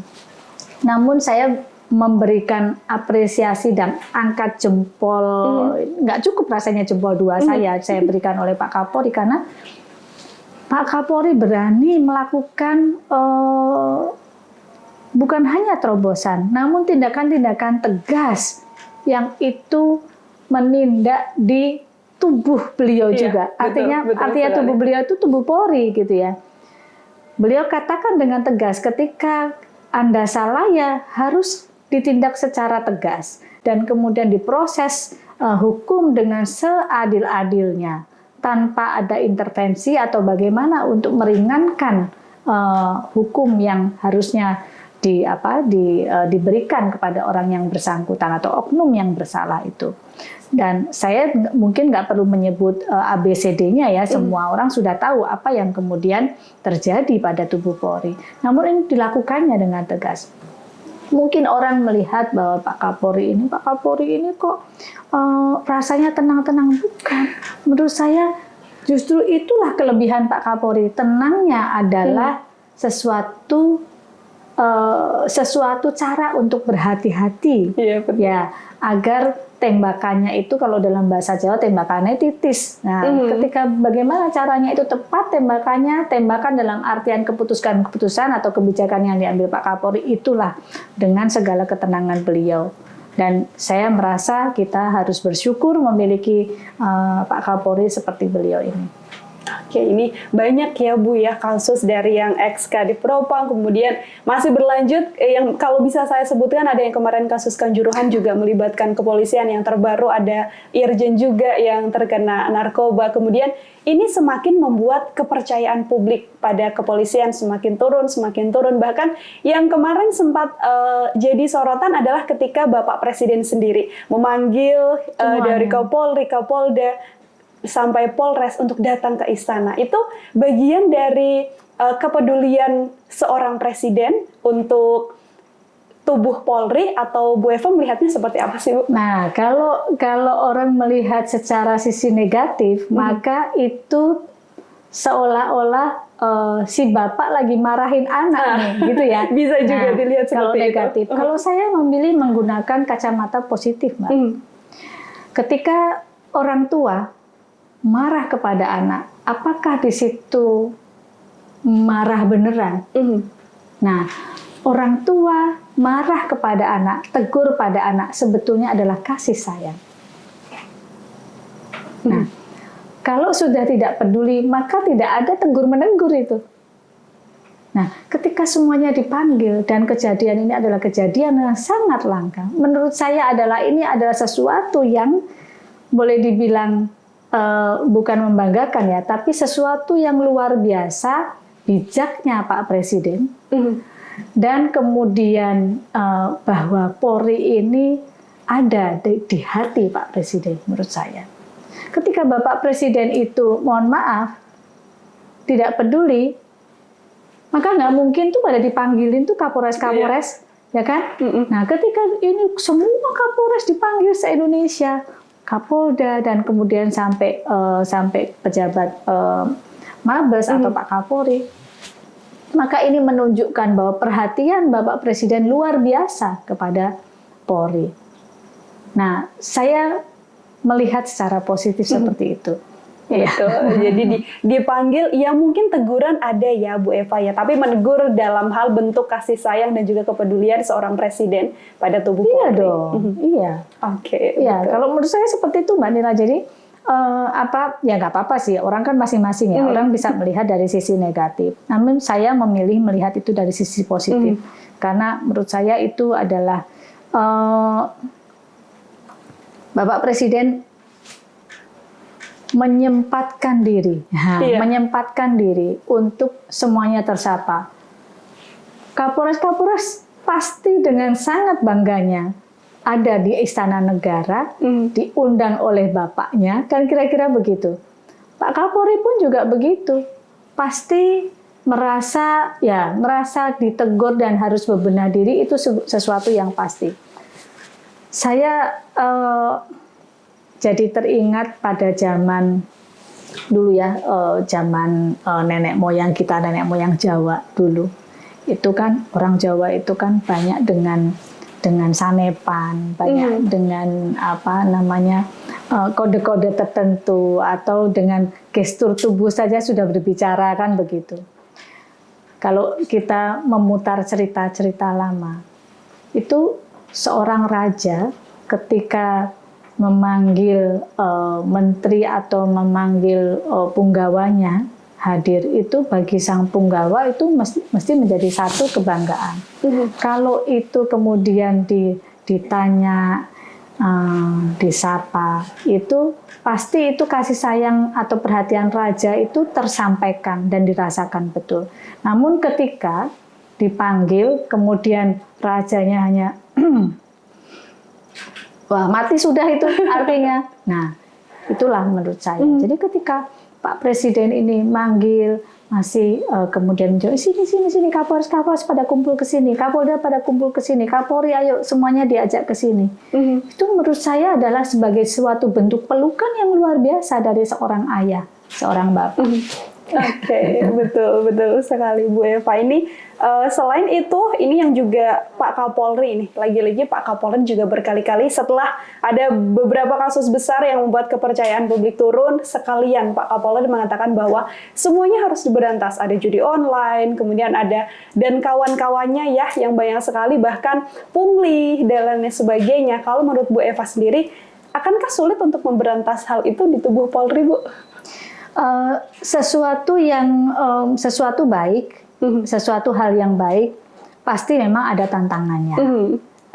Namun saya memberikan apresiasi dan angkat jempol, nggak cukup rasanya jempol dua saya berikan oleh Pak Kapolri, karena Pak Kapolri berani melakukan bukan hanya terobosan, namun tindakan-tindakan tegas yang itu menindak di tubuh beliau juga. Artinya tubuh beliau itu tubuh Polri gitu ya. Beliau katakan dengan tegas, ketika Anda salah ya harus ditindak secara tegas dan kemudian diproses hukum dengan seadil-adilnya, tanpa ada intervensi atau bagaimana untuk meringankan hukum yang harusnya diberikan kepada orang yang bersangkutan atau oknum yang bersalah itu. Dan saya mungkin nggak perlu menyebut ABCD-nya ya, semua orang sudah tahu apa yang kemudian terjadi pada tubuh Polri. Namun ini dilakukannya dengan tegas. Mungkin orang melihat bahwa Pak Kapolri ini kok rasanya tenang-tenang, bukan. Menurut saya justru itulah kelebihan Pak Kapolri. Tenangnya adalah sesuatu cara untuk berhati-hati, Iya, betul. ya, agar tembakannya itu, kalau dalam bahasa Jawa tembakannya titis. Nah, ketika bagaimana caranya itu tepat tembakannya, tembakan dalam artian keputusan atau kebijakan yang diambil Pak Kapolri, itulah dengan segala ketenangan beliau. Dan saya merasa kita harus bersyukur memiliki Pak Kapolri seperti beliau ini. Oke, ini banyak ya Bu ya kasus dari yang ex-Kadif Propam, kemudian masih berlanjut, yang kalau bisa saya sebutkan ada yang kemarin kasus Kanjuruhan juga melibatkan kepolisian, yang terbaru ada Irjen juga yang terkena narkoba. Kemudian ini semakin membuat kepercayaan publik pada kepolisian semakin turun. Bahkan yang kemarin sempat jadi sorotan adalah ketika Bapak Presiden sendiri memanggil dari Kapolri, Kapolda, sampai Polres untuk datang ke istana. Itu bagian dari kepedulian seorang presiden untuk tubuh Polri, atau Bu Eva melihatnya seperti apa sih, Bu? Nah, kalau orang melihat secara sisi negatif, maka itu seolah-olah si bapak lagi marahin anak nih, gitu ya. Bisa juga dilihat seperti kalau negatif. itu. Kalau saya memilih menggunakan kacamata positif, Mbak. Ketika orang tua marah kepada anak, apakah di situ marah beneran? Nah, orang tua marah kepada anak, tegur pada anak, sebetulnya adalah kasih sayang. Nah, kalau sudah tidak peduli, maka tidak ada tegur-menegur itu. Nah, ketika semuanya dipanggil, dan kejadian ini adalah kejadian yang sangat langka, menurut saya ini adalah sesuatu yang boleh dibilang bukan membanggakan ya, tapi sesuatu yang luar biasa, bijaknya Pak Presiden, dan kemudian bahwa Polri ini ada di hati Pak Presiden, menurut saya. Ketika Bapak Presiden itu, mohon maaf, tidak peduli, maka nggak mungkin tuh pada dipanggilin tuh Kapolres-Kapolres, ya kan? Nah, ketika ini semua Kapolres dipanggil se-Indonesia, Kapolda, dan kemudian sampai pejabat Mabes atau Pak Kapolri, maka ini menunjukkan bahwa perhatian Bapak Presiden luar biasa kepada Polri. Nah, saya melihat secara positif seperti itu. Betul. Jadi dipanggil, ya mungkin teguran ada ya Bu Eva ya, tapi menegur dalam hal bentuk kasih sayang dan juga kepedulian seorang presiden pada tubuh Polri. Iya dong, iya. Oke. Iya, kalau menurut saya seperti itu Mbak Nila. Jadi ya nggak apa-apa sih, orang kan masing-masing ya, orang bisa melihat dari sisi negatif. Namun saya memilih melihat itu dari sisi positif, karena menurut saya itu adalah Bapak Presiden menyempatkan diri untuk semuanya tersapa. Kapolres-kapolres pasti dengan sangat bangganya ada di Istana Negara, diundang oleh bapaknya, kan kira-kira begitu. Pak Kapolri pun juga begitu, pasti merasa ditegur dan harus berbenah diri, itu sesuatu yang pasti. Saya jadi teringat pada zaman dulu ya, zaman nenek moyang kita, nenek moyang Jawa dulu. Itu kan orang Jawa itu kan banyak dengan sanepan, banyak dengan kode-kode tertentu, atau dengan gestur tubuh saja sudah berbicara, kan begitu. Kalau kita memutar cerita-cerita lama, itu seorang raja ketika memanggil menteri atau memanggil punggawanya hadir, itu bagi sang punggawa itu mesti menjadi satu kebanggaan. Kalau itu kemudian ditanya, disapa, itu pasti itu kasih sayang atau perhatian raja itu tersampaikan dan dirasakan betul. Namun ketika dipanggil kemudian rajanya hanya wah, mati sudah itu artinya. Nah, itulah menurut saya. Jadi ketika Pak Presiden ini manggil, masih kemudian menjawab, sini, Kapolres pada kumpul ke sini, Kapolda pada kumpul ke sini, Kapolri ayo semuanya diajak ke sini. Itu menurut saya adalah sebagai suatu bentuk pelukan yang luar biasa dari seorang ayah seorang bapak. Oke, betul sekali Bu Eva. Ini selain itu, ini yang juga Pak Kapolri nih, lagi-lagi Pak Kapolri juga berkali-kali setelah ada beberapa kasus besar yang membuat kepercayaan publik turun, sekalian Pak Kapolri mengatakan bahwa semuanya harus diberantas. Ada judi online, kemudian ada dan kawan-kawannya ya yang banyak sekali, bahkan pungli dan lain sebagainya. Kalau menurut Bu Eva sendiri, akankah sulit untuk memberantas hal itu di tubuh Polri, Bu? Sesuatu baik, sesuatu hal yang baik pasti memang ada tantangannya,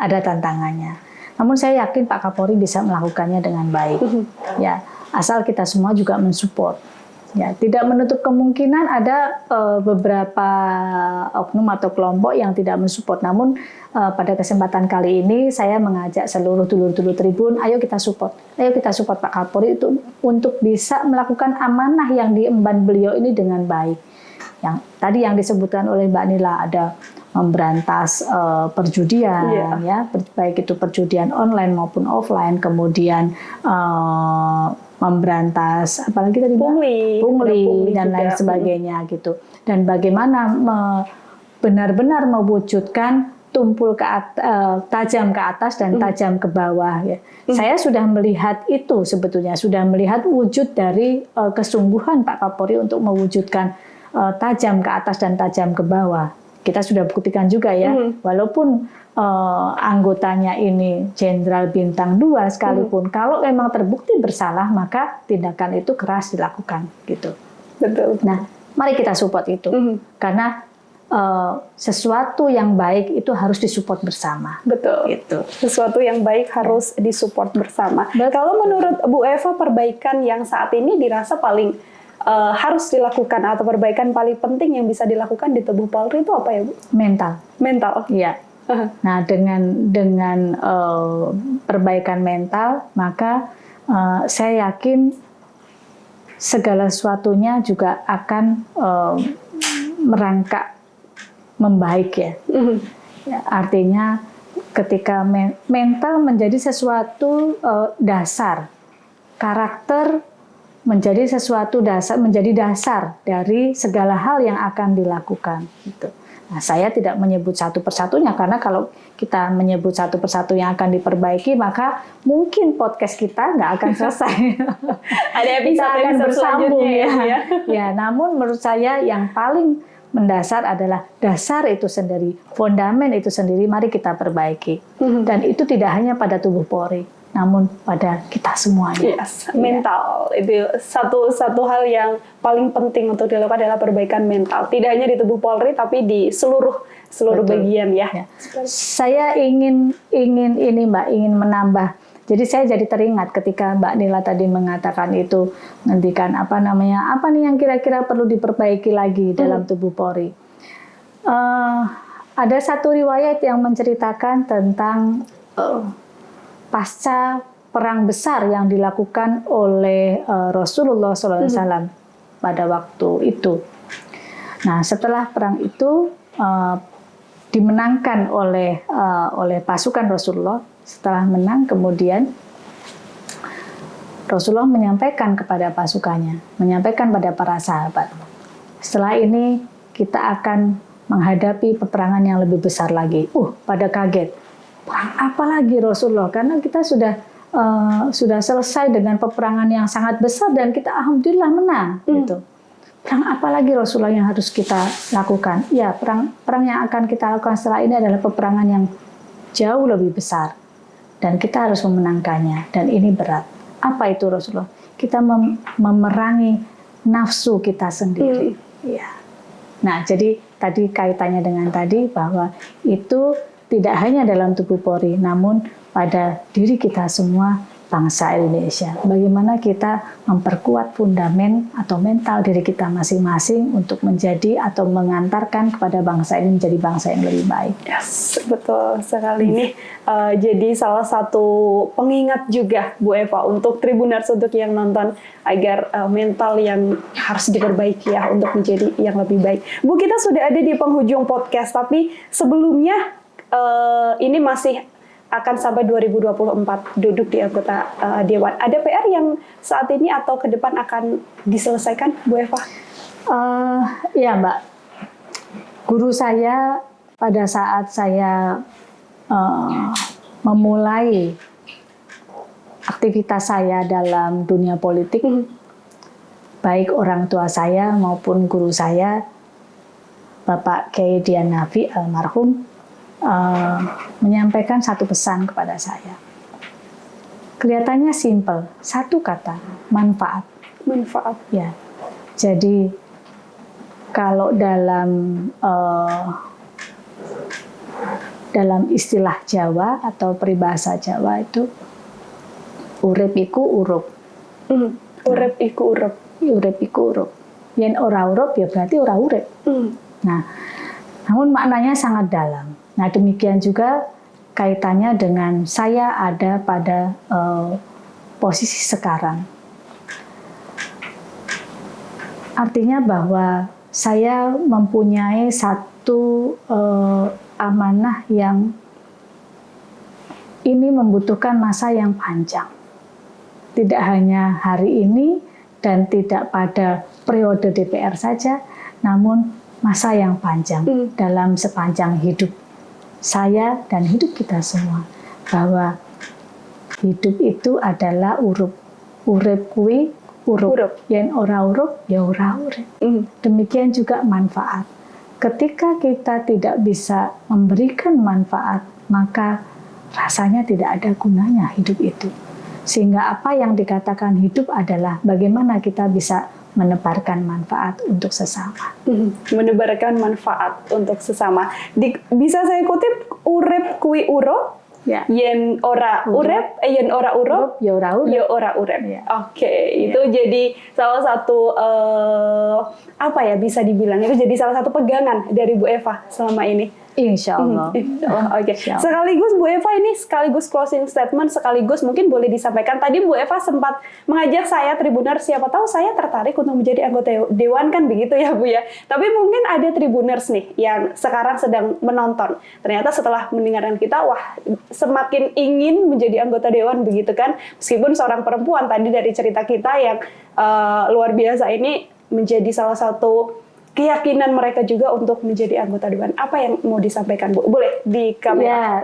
ada tantangannya. Namun saya yakin Pak Kapolri bisa melakukannya dengan baik, ya asal kita semua juga mensupport. Ya, tidak menutup kemungkinan ada beberapa oknum atau kelompok yang tidak mensupport. Namun pada kesempatan kali ini saya mengajak seluruh dulur-dulur Tribun, ayo kita support Pak Kapolri itu untuk bisa melakukan amanah yang diemban beliau ini dengan baik. Yang tadi yang disebutkan oleh Mbak Nila, ada memberantas perjudian, ya, baik itu perjudian online maupun offline, kemudian memberantas apalagi tadi pungli dan lain sebagainya gitu. Dan bagaimana benar-benar mewujudkan tumpul tajam ke atas dan tajam ke bawah ya. Saya sudah melihat itu sebetulnya, sudah melihat wujud dari kesungguhan Pak Kapolri untuk mewujudkan tajam ke atas dan tajam ke bawah. Kita sudah buktikan juga ya, walaupun anggotanya ini Jenderal Bintang 2 sekalipun, kalau memang terbukti bersalah maka tindakan itu keras dilakukan gitu. Betul. Nah, mari kita support itu karena sesuatu yang baik itu harus disupport bersama. Betul. Gitu. Sesuatu yang baik harus disupport bersama. Kalau menurut Bu Eva, perbaikan yang saat ini dirasa paling harus dilakukan atau perbaikan paling penting yang bisa dilakukan di tubuh Polri itu apa ya, Bu? Mental. Iya. Nah, dengan perbaikan mental, maka saya yakin segala sesuatunya juga akan merangkak membaik ya. Ya, artinya ketika mental menjadi sesuatu dasar, karakter menjadi sesuatu dasar, menjadi dasar dari segala hal yang akan dilakukan. Gitu. Nah, saya tidak menyebut satu persatunya karena kalau kita menyebut satu persatu yang akan diperbaiki, maka mungkin podcast kita nggak akan selesai. Ada episode akan bersambung ya. Ya, namun menurut saya yang paling mendasar adalah dasar itu sendiri, fondamen itu sendiri. Mari kita perbaiki. Dan itu tidak hanya pada tubuh Polri, namun pada kita semuanya. Mental itu satu hal yang paling penting untuk dilakukan adalah perbaikan mental. Tidak hanya di tubuh Polri, tapi di seluruh bagian ya. Saya ingin ini Mbak, ingin menambah. Jadi saya jadi teringat ketika Mbak Nila tadi mengatakan itu, nantikan apa nih yang kira-kira perlu diperbaiki lagi dalam tubuh Polri. Ada satu riwayat yang menceritakan tentang pasca perang besar yang dilakukan oleh Rasulullah SAW pada waktu itu. Nah, setelah perang itu dimenangkan oleh pasukan Rasulullah. Setelah menang, kemudian Rasulullah menyampaikan kepada pasukannya, menyampaikan pada para sahabat, setelah ini kita akan menghadapi peperangan yang lebih besar lagi. Pada kaget. Perang apa lagi Rasulullah? Karena kita sudah selesai dengan peperangan yang sangat besar dan kita alhamdulillah menang. Gitu. Perang apa lagi Rasulullah yang harus kita lakukan? Ya, perang yang akan kita lakukan setelah ini adalah peperangan yang jauh lebih besar dan kita harus memenangkannya. Dan ini berat. Apa itu Rasulullah? Kita memerangi nafsu kita sendiri. Ya. Nah, jadi tadi kaitannya dengan tadi bahwa itu tidak hanya dalam tubuh Polri, namun pada diri kita semua bangsa Indonesia. Bagaimana kita memperkuat fundamen atau mental diri kita masing-masing untuk menjadi atau mengantarkan kepada bangsa ini menjadi bangsa yang lebih baik. Yes, betul sekali. Ini jadi salah satu pengingat juga Bu Eva untuk Tribuners, untuk yang nonton, agar mental yang harus diperbaiki ya untuk menjadi yang lebih baik. Bu, kita sudah ada di penghujung podcast, tapi sebelumnya ini masih akan sampai 2024 duduk di anggota Dewan. Ada PR yang saat ini atau ke depan akan diselesaikan, Bu Eva? Ya Mbak, guru saya pada saat saya memulai aktivitas saya dalam dunia politik, baik orang tua saya maupun guru saya, Bapak Kiai Dian Nafi almarhum, menyampaikan satu pesan kepada saya. Kelihatannya simpel, satu kata, manfaat. Manfaat. Ya, jadi kalau dalam istilah Jawa atau peribahasa Jawa itu urip iku urup. Urip iku urup. Urip iku urup. Yen ora urup ya berarti ora urip. Nah, namun maknanya sangat dalam. Nah, demikian juga kaitannya dengan saya ada pada posisi sekarang. Artinya bahwa saya mempunyai satu amanah yang ini membutuhkan masa yang panjang. Tidak hanya hari ini dan tidak pada periode DPR saja, namun masa yang panjang dalam sepanjang hidup saya dan hidup kita semua. Bahwa hidup itu adalah urup. Urip kuwi urup. Yen ora urup, ya ora urip. Demikian juga manfaat. Ketika kita tidak bisa memberikan manfaat, maka rasanya tidak ada gunanya hidup itu. Sehingga apa yang dikatakan hidup adalah bagaimana kita bisa menebarkan manfaat untuk sesama. Menebarkan manfaat untuk sesama. Bisa saya kutip, urip kui urup, ya. Yen ora urip, yen ora urup, ya ora urip. Ya ora urip. Ya. Oke, itu jadi salah satu apa ya bisa dibilang itu jadi salah satu pegangan dari Bu Eva selama ini. Insya Allah. Oke. Sekaligus Bu Eva ini sekaligus closing statement, sekaligus mungkin boleh disampaikan. Tadi Bu Eva sempat mengajak saya Tribuners, siapa tahu saya tertarik untuk menjadi anggota Dewan kan begitu ya Bu ya. Tapi mungkin ada Tribuners nih yang sekarang sedang menonton. Ternyata setelah mendengarkan kita, wah semakin ingin menjadi anggota Dewan begitu kan. Meskipun seorang perempuan tadi dari cerita kita yang luar biasa ini menjadi salah satu keyakinan mereka juga untuk menjadi anggota Dewan. Apa yang mau disampaikan, Bu? Boleh di kamera? Ya,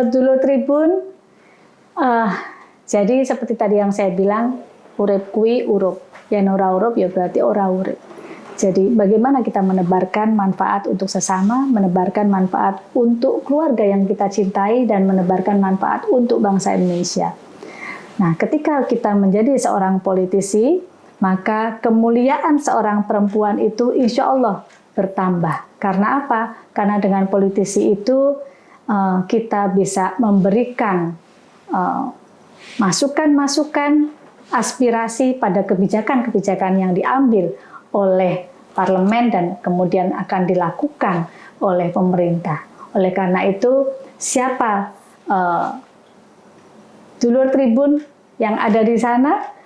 dulu Tribun, jadi seperti tadi yang saya bilang, urip kui urup. Yen ora urup ya berarti ora urip. Jadi bagaimana kita menebarkan manfaat untuk sesama, menebarkan manfaat untuk keluarga yang kita cintai, dan menebarkan manfaat untuk bangsa Indonesia. Nah, ketika kita menjadi seorang politisi, maka kemuliaan seorang perempuan itu insya Allah bertambah. Karena apa? Karena dengan politisi itu kita bisa memberikan masukan-masukan, aspirasi pada kebijakan-kebijakan yang diambil oleh parlemen dan kemudian akan dilakukan oleh pemerintah. Oleh karena itu, siapa dulur Tribun yang ada di sana,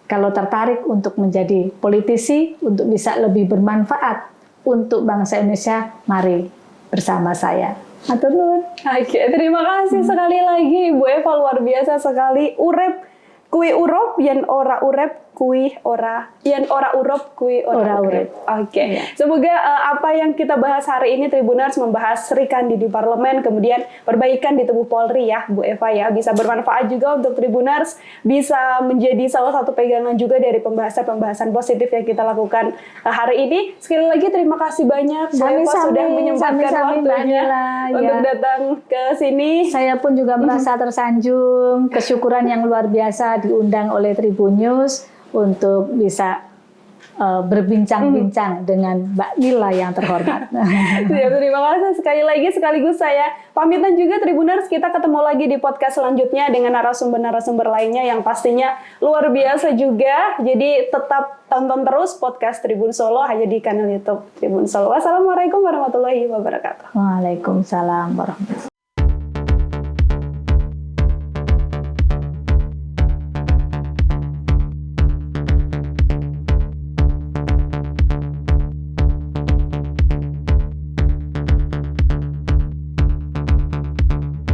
kalau tertarik untuk menjadi politisi, untuk bisa lebih bermanfaat untuk bangsa Indonesia, mari bersama saya. Matur nuwun. Oke, terima kasih sekali lagi Bu Eva, luar biasa sekali. Urip kui urup, yen ora urip kui ora, yen ora urup kui ora urip. Oke. Ya. Semoga apa yang kita bahas hari ini Tribuners membahas Sri Kandi di parlemen, kemudian perbaikan di tubuh Polri ya, Bu Eva ya, bisa bermanfaat juga untuk Tribuners, bisa menjadi salah satu pegangan juga dari pembahasan-pembahasan positif yang kita lakukan hari ini. Sekali lagi terima kasih banyak Bu Eva sudah menyempatkan waktunya untuk datang ke sini. Saya pun juga merasa tersanjung, kesyukuran yang luar biasa diundang oleh Tribun News untuk bisa berbincang-bincang dengan Mbak Nila yang terhormat. Ya, terima kasih sekali lagi, sekaligus saya pamitan juga Tribuners, kita ketemu lagi di podcast selanjutnya dengan narasumber-narasumber lainnya yang pastinya luar biasa juga. Jadi tetap tonton terus podcast Tribun Solo hanya di kanal YouTube Tribun Solo. Wassalamualaikum warahmatullahi wabarakatuh. Waalaikumsalam warahmatullahi wabarakatuh.